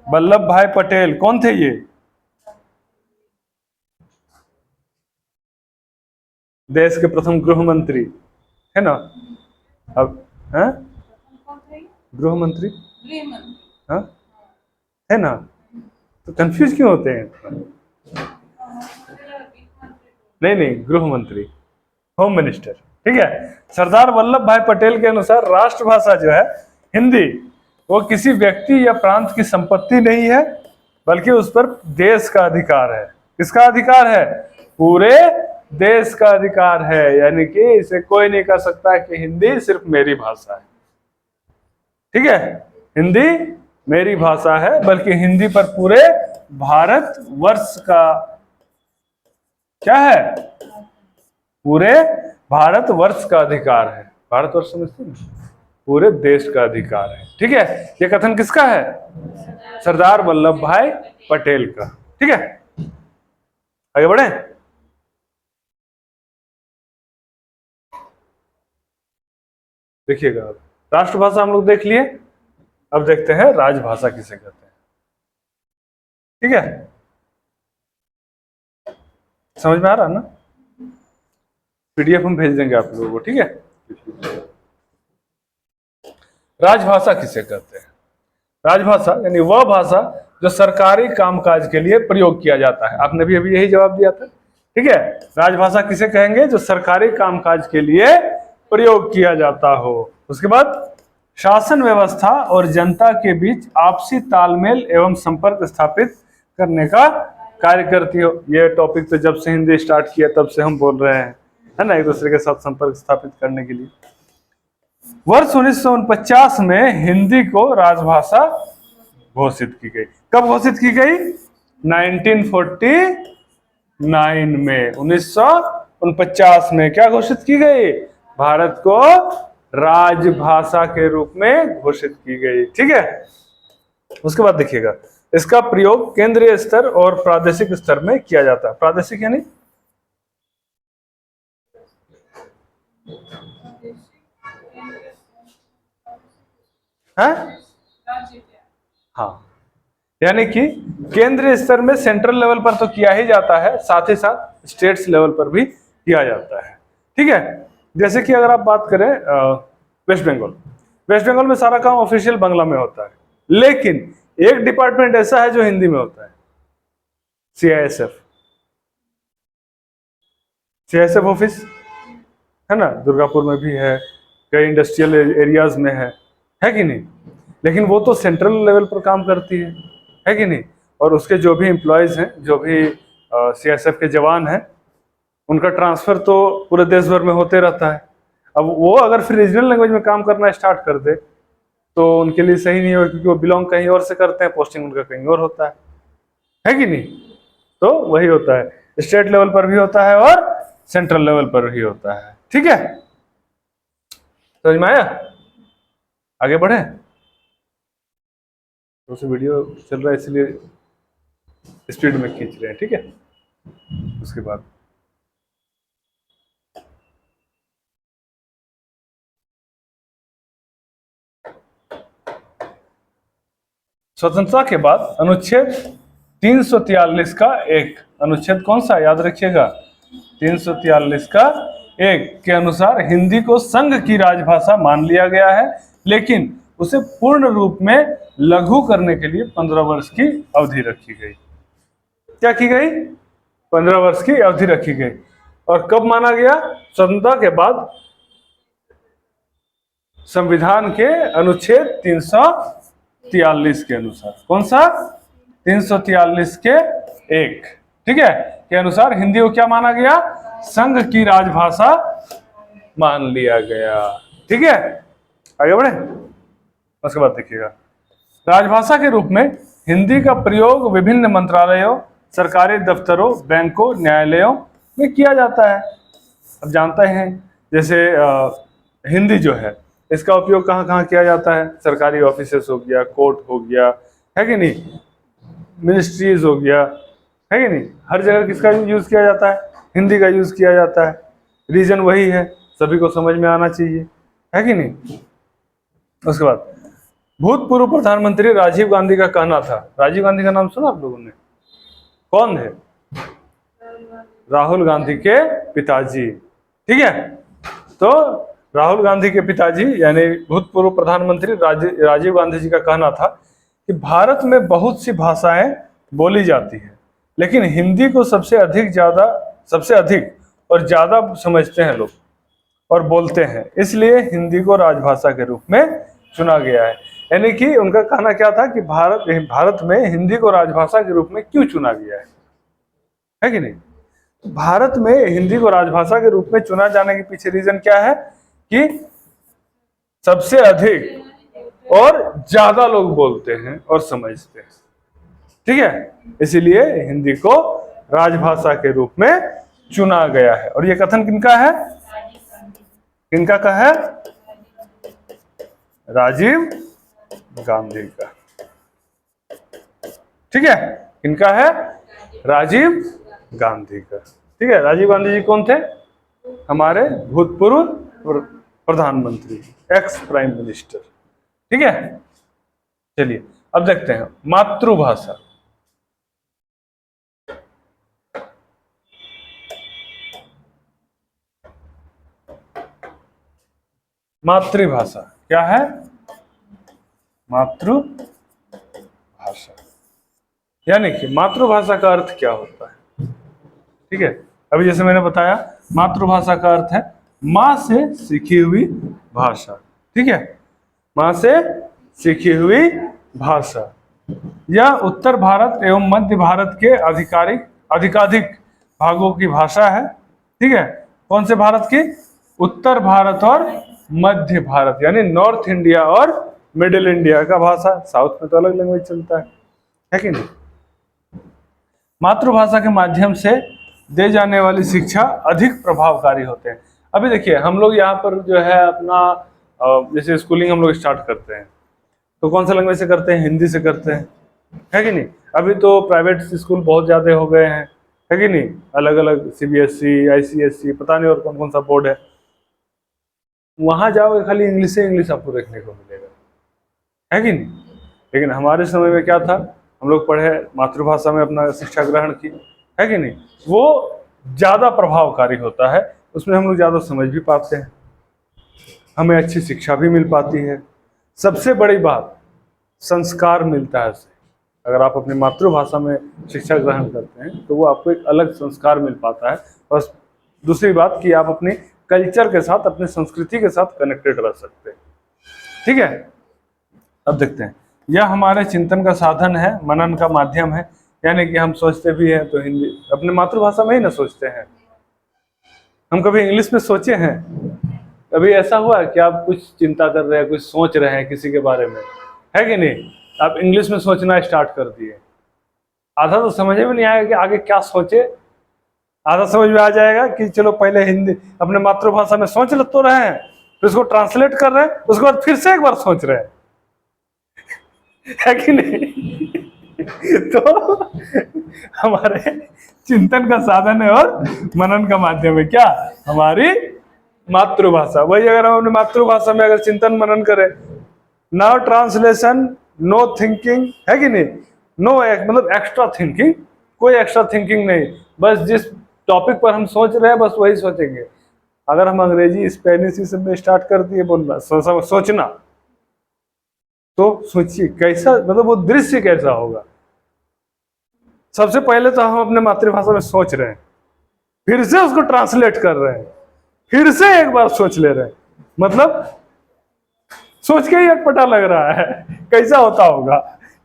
वल्लभ भाई पटेल। कौन थे ये? देश के प्रथम गृह मंत्री, है ना? अब है गृह मंत्री, हाँ, है ना? तो कंफ्यूज क्यों होते हैं? नहीं नहीं, गृह मंत्री, होम मिनिस्टर। ठीक है, सरदार वल्लभ भाई पटेल के अनुसार राष्ट्रभाषा जो है हिंदी, वो किसी व्यक्ति या प्रांत की संपत्ति नहीं है, बल्कि उस पर देश का अधिकार है। किसका अधिकार है? पूरे देश का अधिकार है। यानी कि इसे कोई नहीं कह सकता कि हिंदी सिर्फ मेरी भाषा है। ठीक है, हिंदी मेरी भाषा है, बल्कि हिंदी पर पूरे भारत वर्ष का क्या है? पूरे भारत वर्ष का अधिकार है। भारत वर्ष समझते हैं? पूरे देश का अधिकार है। ठीक है, ये कथन किसका है? सरदार वल्लभ भाई पटेल का। ठीक है, आगे बढ़े। देखिएगा, राष्ट्रभाषा हम लोग देख लिए, अब देखते हैं राजभाषा किसे कहते हैं। ठीक है, समझ में आ रहा है ना? पीडीएफ हम भेज देंगे आप लोगों को। ठीक है, राजभाषा किसे कहते हैं? राजभाषा यानी वह भाषा जो सरकारी कामकाज के लिए प्रयोग किया जाता है। आपने भी अभी यही जवाब दिया था। ठीक है, राजभाषा किसे कहेंगे? जो सरकारी कामकाज के लिए प्रयोग किया जाता हो। उसके बाद शासन व्यवस्था और जनता के बीच आपसी तालमेल एवं संपर्क स्थापित करने का कार्य करती हो। ये टॉपिक तो जब से हिंदी स्टार्ट किया तब से हम बोल रहे हैं, है ना, एक दूसरे के साथ संपर्क स्थापित करने के लिए। वर्ष 1949 में हिंदी को राजभाषा घोषित की गई। कब घोषित की गई? 1949 में, 1949 में क्या घोषित की गई? भारत को राजभाषा के रूप में घोषित की गई। ठीक है, उसके बाद देखिएगा, इसका प्रयोग केंद्रीय स्तर और प्रादेशिक स्तर में किया जाता है। प्रादेशिक यानी है? हाँ, यानी कि केंद्रीय स्तर में सेंट्रल लेवल पर तो किया ही जाता है, साथ ही साथ स्टेट्स लेवल पर भी किया जाता है। ठीक है, जैसे कि अगर आप बात करें वेस्ट बंगाल, वेस्ट बंगाल में सारा काम ऑफिशियल बांग्ला में होता है, लेकिन एक डिपार्टमेंट ऐसा है जो हिंदी में होता है, सीआईएसएफ। सीआईएसएफ ऑफिस है ना, दुर्गापुर में भी है, कई इंडस्ट्रियल एरियाज में है कि नहीं? लेकिन वो तो सेंट्रल लेवल पर काम करती है कि नहीं? और उसके जो भी एम्प्लॉयज हैं, जो भी सीआईएसएफ के जवान हैं, उनका ट्रांसफर तो पूरे देश भर में होते रहता है। अब वो अगर फिर रीजनल लैंग्वेज में काम करना स्टार्ट कर दे तो उनके लिए सही नहीं होगा, क्योंकि वो बिलोंग कहीं और से करते हैं, पोस्टिंग उनका कहीं और होता है कि नहीं? तो वही होता है, स्टेट लेवल पर भी होता है और सेंट्रल लेवल पर भी होता है। ठीक है, समझ में आया? आगे बढ़े? तो वीडियो चल रहा है इसलिए स्पीड में खींच रहे हैं। ठीक है, उसके बाद स्वतंत्रता के बाद अनुच्छेद 343 का एक, अनुच्छेद कौन सा याद रखिएगा, 343 का एक के अनुसार हिंदी को संघ की राजभाषा मान लिया गया है, लेकिन उसे पूर्ण रूप में लघु करने के लिए 15 वर्ष की अवधि रखी गई। क्या की गई? 15 वर्ष की अवधि रखी गई। और कब माना गया? स्वतंत्रता के बाद संविधान के अनुच्छेद 343 के अनुसार। कौन सा? 343 के एक, ठीक है, के अनुसार हिंदी को क्या माना गया? संघ की राजभाषा मान लिया गया। ठीक है, आगे बढ़े। उसके बाद देखिएगा, राजभाषा के रूप में हिंदी का प्रयोग विभिन्न मंत्रालयों, सरकारी दफ्तरों, बैंकों, न्यायालयों में किया जाता है। अब जानते हैं जैसे हिंदी जो है इसका उपयोग कहाँ कहाँ किया जाता है? सरकारी ऑफिसेस हो गया, कोर्ट हो गया, है कि नहीं, मिनिस्ट्रीज हो गया, है कि नहीं, हर जगह किसका यूज किया जाता है? हिंदी का यूज किया जाता है। रीजन वही है, सभी को समझ में आना चाहिए, है कि नहीं। उसके बाद भूतपूर्व प्रधानमंत्री राजीव गांधी का कहना था, राजीव गांधी का नाम सुना आप लोगों ने? कौन है? राहुल गांधी के पिताजी। ठीक है, तो राहुल गांधी के पिताजी यानी भूतपूर्व प्रधानमंत्री राजीव गांधी जी का कहना था कि भारत में बहुत सी भाषाएं बोली जाती हैं, लेकिन हिंदी को सबसे अधिक और ज्यादा समझते हैं लोग और बोलते हैं, इसलिए हिंदी को राजभाषा के रूप में चुना गया है। यानी कि उनका कहना क्या था कि भारत में हिंदी को राजभाषा के रूप में क्यों चुना गया है कि नहीं? भारत में हिंदी को राजभाषा के रूप में चुना जाने के पीछे रीजन क्या है कि सबसे अधिक और ज्यादा लोग बोलते हैं और समझते हैं। ठीक है, इसीलिए हिंदी को राजभाषा के रूप में चुना गया है। और यह कथन किनका है? किनका का है? राजीव गांधी का। ठीक है, किनका है? राजीव गांधी का। ठीक है, राजीव गांधी जी कौन थे? हमारे भूतपूर्व प्रधानमंत्री, एक्स प्राइम मिनिस्टर। ठीक है, चलिए अब देखते हैं मातृभाषा। मातृभाषा क्या है? मातृभाषा यानी कि मातृभाषा का अर्थ क्या होता है? ठीक है, अभी जैसे मैंने बताया मातृभाषा का अर्थ है माँ से सीखी हुई भाषा। ठीक है, माँ से सीखी हुई भाषा। यह उत्तर भारत एवं मध्य भारत के अधिकाधिक भागों की भाषा है। ठीक है, कौन से भारत की? उत्तर भारत और मध्य भारत, यानी नॉर्थ इंडिया और मिडिल इंडिया का भाषा। साउथ में तो अलग लैंग्वेज चलता है कि नहीं। मातृभाषा के माध्यम से दे जाने वाली शिक्षा अधिक प्रभावकारी होते हैं। अभी देखिए हम लोग यहाँ पर जो है अपना जैसे स्कूलिंग हम लोग स्टार्ट करते हैं तो कौन सा लैंग्वेज से करते हैं? हिंदी से करते हैं, है कि नहीं। अभी तो प्राइवेट स्कूल बहुत ज़्यादा हो गए हैं, है कि नहीं, अलग अलग CBSE, ICSE, पता नहीं और कौन कौन सा बोर्ड है। वहाँ जाओगे खाली इंग्लिश से इंग्लिश आपको देखने को मिलेगा, है कि नहीं। लेकिन हमारे समय में क्या था, हम लोग पढ़े मातृभाषा में अपना शिक्षा ग्रहण की, है कि नहीं। वो ज़्यादा प्रभावकारी होता है, उसमें हम लोग ज़्यादा समझ भी पाते हैं, हमें अच्छी शिक्षा भी मिल पाती है। सबसे बड़ी बात, संस्कार मिलता है उससे। अगर आप अपनी मातृभाषा में शिक्षा ग्रहण करते हैं तो वो आपको एक अलग संस्कार मिल पाता है। और दूसरी बात कि आप अपने कल्चर के साथ, अपनी संस्कृति के साथ कनेक्टेड रह सकते हैं। ठीक है, अब देखते हैं, यह हमारे चिंतन का साधन है, मनन का माध्यम है। यानी कि हम सोचते भी हैं तो हिंदी अपने मातृभाषा में ही ना सोचते हैं। हम कभी इंग्लिश में सोचे हैं? कभी ऐसा हुआ है कि आप कुछ चिंता कर रहे हैं, कुछ सोच रहे हैं किसी के बारे में, है कि नहीं, आप इंग्लिश में सोचना स्टार्ट कर दिए, आधा तो समझ में नहीं आएगा कि आगे क्या सोचे। आधा समझ में आ जाएगा कि चलो पहले हिंदी अपने मातृभाषा में सोच तो रहे हैं, फिर उसको ट्रांसलेट कर रहे हैं, उसके बाद फिर से एक बार सोच रहे हैं, है कि नहीं। तो हमारे चिंतन का साधन है और मनन का माध्यम है क्या, हमारी मातृभाषा। वही अगर हम अपनी मातृभाषा में अगर चिंतन मनन करें, नो ट्रांसलेशन, नो थिंकिंग, है कि नहीं, नो मतलब एक्स्ट्रा थिंकिंग, कोई एक्स्ट्रा थिंकिंग नहीं, बस जिस टॉपिक पर हम सोच रहे हैं बस वही सोचेंगे। अगर हम अंग्रेजी स्पेनिश इस सब में स्टार्ट कर दिए बोलना, सोचना, तो सोचिए कैसा, मतलब वो दृश्य कैसा होगा। सबसे पहले तो हम अपने मातृभाषा में सोच रहे हैं, फिर से उसको ट्रांसलेट कर रहे हैं, फिर से एक बार सोच ले रहे हैं, मतलब सोच के ही अटपटा लग रहा है, कैसा होता होगा।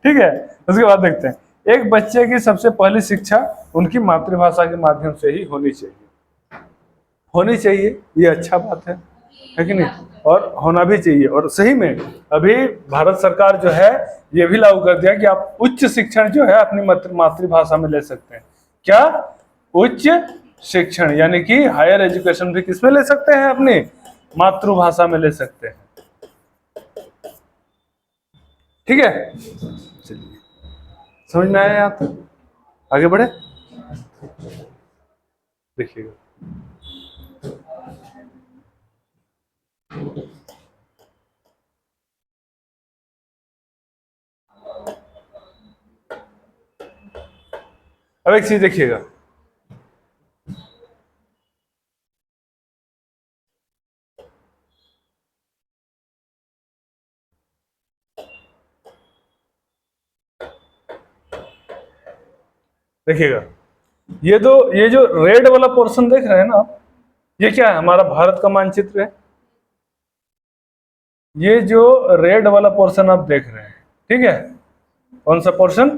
ठीक है, उसके बाद देखते हैं, एक बच्चे की सबसे पहली शिक्षा उनकी मातृभाषा के माध्यम से ही होनी चाहिए, ये अच्छा बात है कि नहीं, और होना भी चाहिए। और सही में अभी भारत सरकार जो है ये भी लागू कर दिया कि आप उच्च शिक्षण जो है अपनी मातृभाषा में ले सकते हैं। क्या, उच्च शिक्षण, यानी कि हायर एजुकेशन भी किसमें ले सकते हैं, अपनी मातृभाषा में ले सकते हैं। ठीक है, चलिए समझ में आया, यहाँ तक आगे बढ़े, देखिएगा। अब एक चीज देखिएगा, देखिएगा, ये जो रेड वाला पोर्शन देख रहे हैं ना आप, ये क्या है, हमारा भारत का मानचित्र है। ये जो रेड वाला पोर्शन आप देख रहे हैं, ठीक है, कौन सा पोर्शन,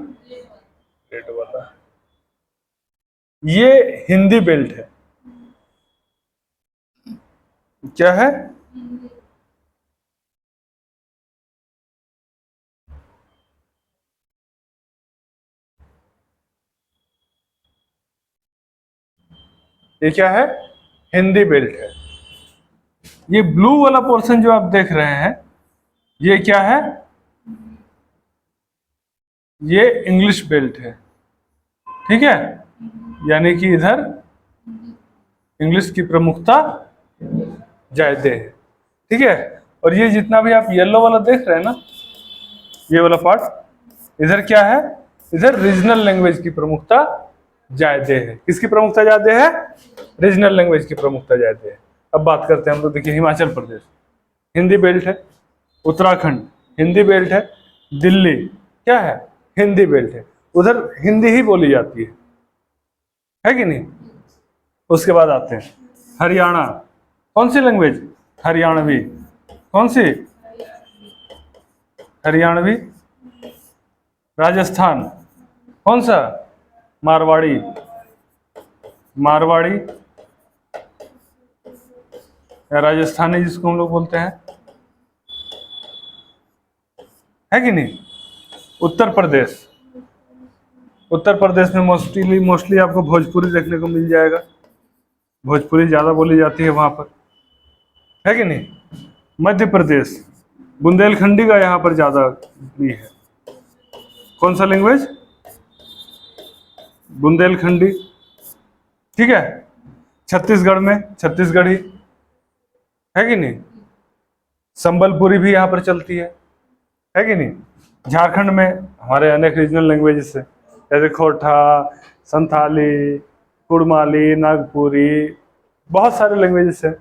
रेड वाला, ये हिंदी बेल्ट है। क्या है, ये क्या है, हिंदी बेल्ट है। ये ब्लू वाला पोर्शन जो आप देख रहे हैं, ये क्या है, ये इंग्लिश बेल्ट है। ठीक है, यानी कि इधर इंग्लिश की प्रमुखता ज्यादा है। ठीक है, और ये जितना भी आप येलो वाला देख रहे हैं ना, ये वाला पार्ट, इधर क्या है, इधर रीजनल लैंग्वेज की प्रमुखता ज्यादा है। किसकी प्रमुखता ज्यादा है, रीजनल लैंग्वेज की प्रमुखता ज्यादा है। अब बात करते हैं हम लोग, देखिए हिमाचल प्रदेश हिंदी बेल्ट है, उत्तराखंड हिंदी बेल्ट है, दिल्ली क्या है, हिंदी बेल्ट है, उधर हिंदी ही बोली जाती है कि नहीं। उसके बाद आते हैं हरियाणा, कौन सी लैंग्वेज, हरियाणवी, कौन सी, हरियाणवी। राजस्थान, कौन सा, मारवाड़ी, मारवाड़ी या राजस्थानी जिसको हम लोग बोलते हैं, है कि नहीं। उत्तर प्रदेश, उत्तर प्रदेश में मोस्टली आपको भोजपुरी देखने को मिल जाएगा, भोजपुरी ज़्यादा बोली जाती है वहाँ पर, है कि नहीं। मध्य प्रदेश, बुंदेलखंडी का यहाँ पर ज़्यादा भी है, कौन सा लैंग्वेज, बुंदेलखंडी। ठीक है, छत्तीसगढ़ में छत्तीसगढ़ी, है कि नहीं, संबलपुरी भी यहाँ पर चलती है। है कि नहीं। झारखंड में हमारे अनेक रीजनल लैंग्वेजेस है, जैसे खोरठा, संथाली, कुड़माली, नागपुरी, बहुत सारे लैंग्वेजेस हैं।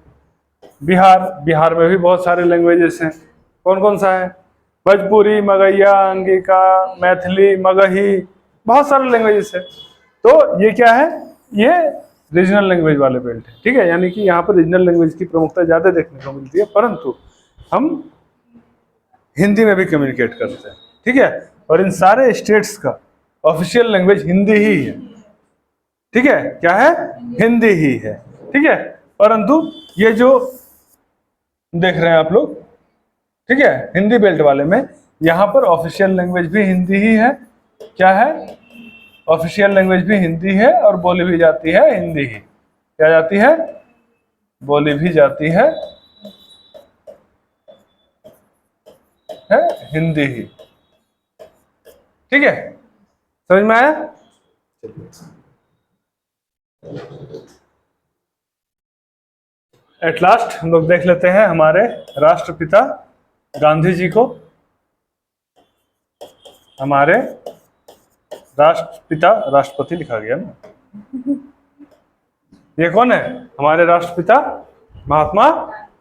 बिहार में भी बहुत सारे लैंग्वेजेस हैं। कौन कौन सा है? भोजपुरी, मगैया, अंगिका, मैथिली, मगही, बहुत सारे लैंग्वेजेस है। तो ये क्या है? ये रीजनल लैंग्वेज वाले बेल्ट है, ठीक है। यानी कि यहाँ पर रीजनल लैंग्वेज की प्रमुखता ज़्यादा देखने को मिलती है, परंतु हम हिंदी में भी कम्युनिकेट करते हैं, ठीक है। और इन सारे स्टेट्स का ऑफिशियल लैंग्वेज हिंदी ही है, ठीक है। क्या है? हिंदी ही है, ठीक है। परंतु ये जो देख रहे हैं आप लोग, ठीक है, हिंदी बेल्ट वाले में यहाँ पर ऑफिशियल लैंग्वेज भी हिंदी ही है। क्या है? ऑफिशियल लैंग्वेज भी हिंदी है और बोली भी जाती है हिंदी ही। क्या जाती है? बोली भी जाती है हिंदी ही, ठीक है। समझ में आया? एट लास्ट हम लोग देख लेते हैं हमारे राष्ट्रपिता गांधी जी को। हमारे राष्ट्रपिता, राष्ट्रपति लिखा गया ना, ये कौन है? हमारे राष्ट्रपिता महात्मा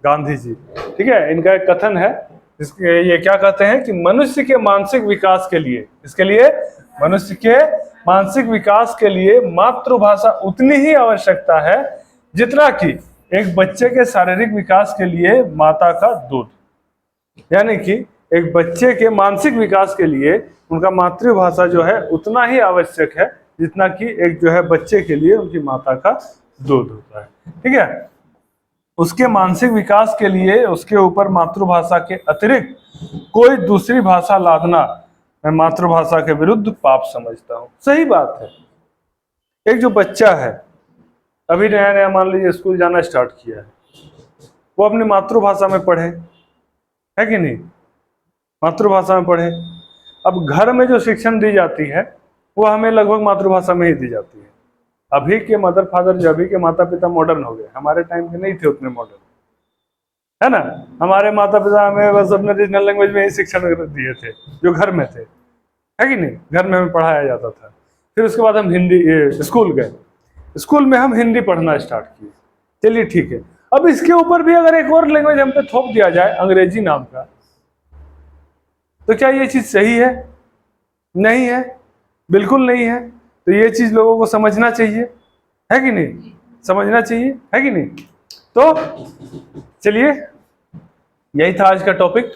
गांधी जी, ठीक है। इनका एक कथन है, इसके ये क्या कहते हैं कि मनुष्य के मानसिक विकास के लिए, इसके लिए मनुष्य के मानसिक विकास के लिए मातृभाषा उतनी ही आवश्यकता है जितना कि एक बच्चे के शारीरिक विकास के लिए माता का दूध। यानी कि एक बच्चे के मानसिक विकास के लिए उनका मातृभाषा जो है उतना ही आवश्यक है जितना कि एक जो है बच्चे के लिए उनकी माता का दूध होता है, ठीक है। उसके मानसिक विकास के लिए उसके ऊपर मातृभाषा के अतिरिक्त कोई दूसरी भाषा लादना मैं मातृभाषा के विरुद्ध पाप समझता हूँ। सही बात है। एक जो बच्चा है अभी नया नया मान लीजिए स्कूल जाना स्टार्ट किया है, वो अपनी मातृभाषा में पढ़े, है कि नहीं? मातृभाषा में पढ़े। अब घर में जो शिक्षण दी जाती है वो हमें लगभग मातृभाषा में ही दी जाती है। अभी के मदर फादर जो अभी के माता पिता मॉडर्न हो गए, हमारे टाइम के नहीं थे उतने मॉडर्न, है ना। हमारे माता पिता हमें बस अपने रीजनल लैंग्वेज में ही शिक्षण दिए थे जो घर में थे, है कि नहीं। घर में हमें पढ़ाया जाता था। फिर उसके बाद हम हिंदी स्कूल गए, स्कूल में हम हिंदी पढ़ना स्टार्ट किए। चलिए ठीक है, अब इसके ऊपर भी अगर एक और लैंग्वेज हम पे थोप दिया जाए अंग्रेजी नाम का, तो क्या ये चीज सही है? नहीं है, बिल्कुल नहीं है। तो ये चीज लोगों को समझना चाहिए, है कि नहीं? समझना चाहिए, है कि नहीं? तो चलिए, यही था आज का टॉपिक।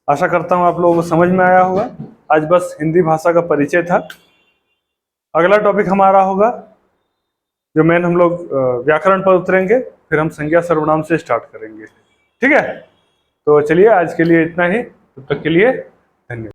आशा करता हूं आप लोगों को समझ में आया होगा। आज बस हिंदी भाषा का परिचय था। अगला टॉपिक हमारा होगा जो मेन हम लोग व्याकरण पर उतरेंगे, फिर हम संज्ञा सर्वनाम से स्टार्ट करेंगे, ठीक है। तो चलिए आज के लिए इतना ही, तब तक के लिए धन्यवाद।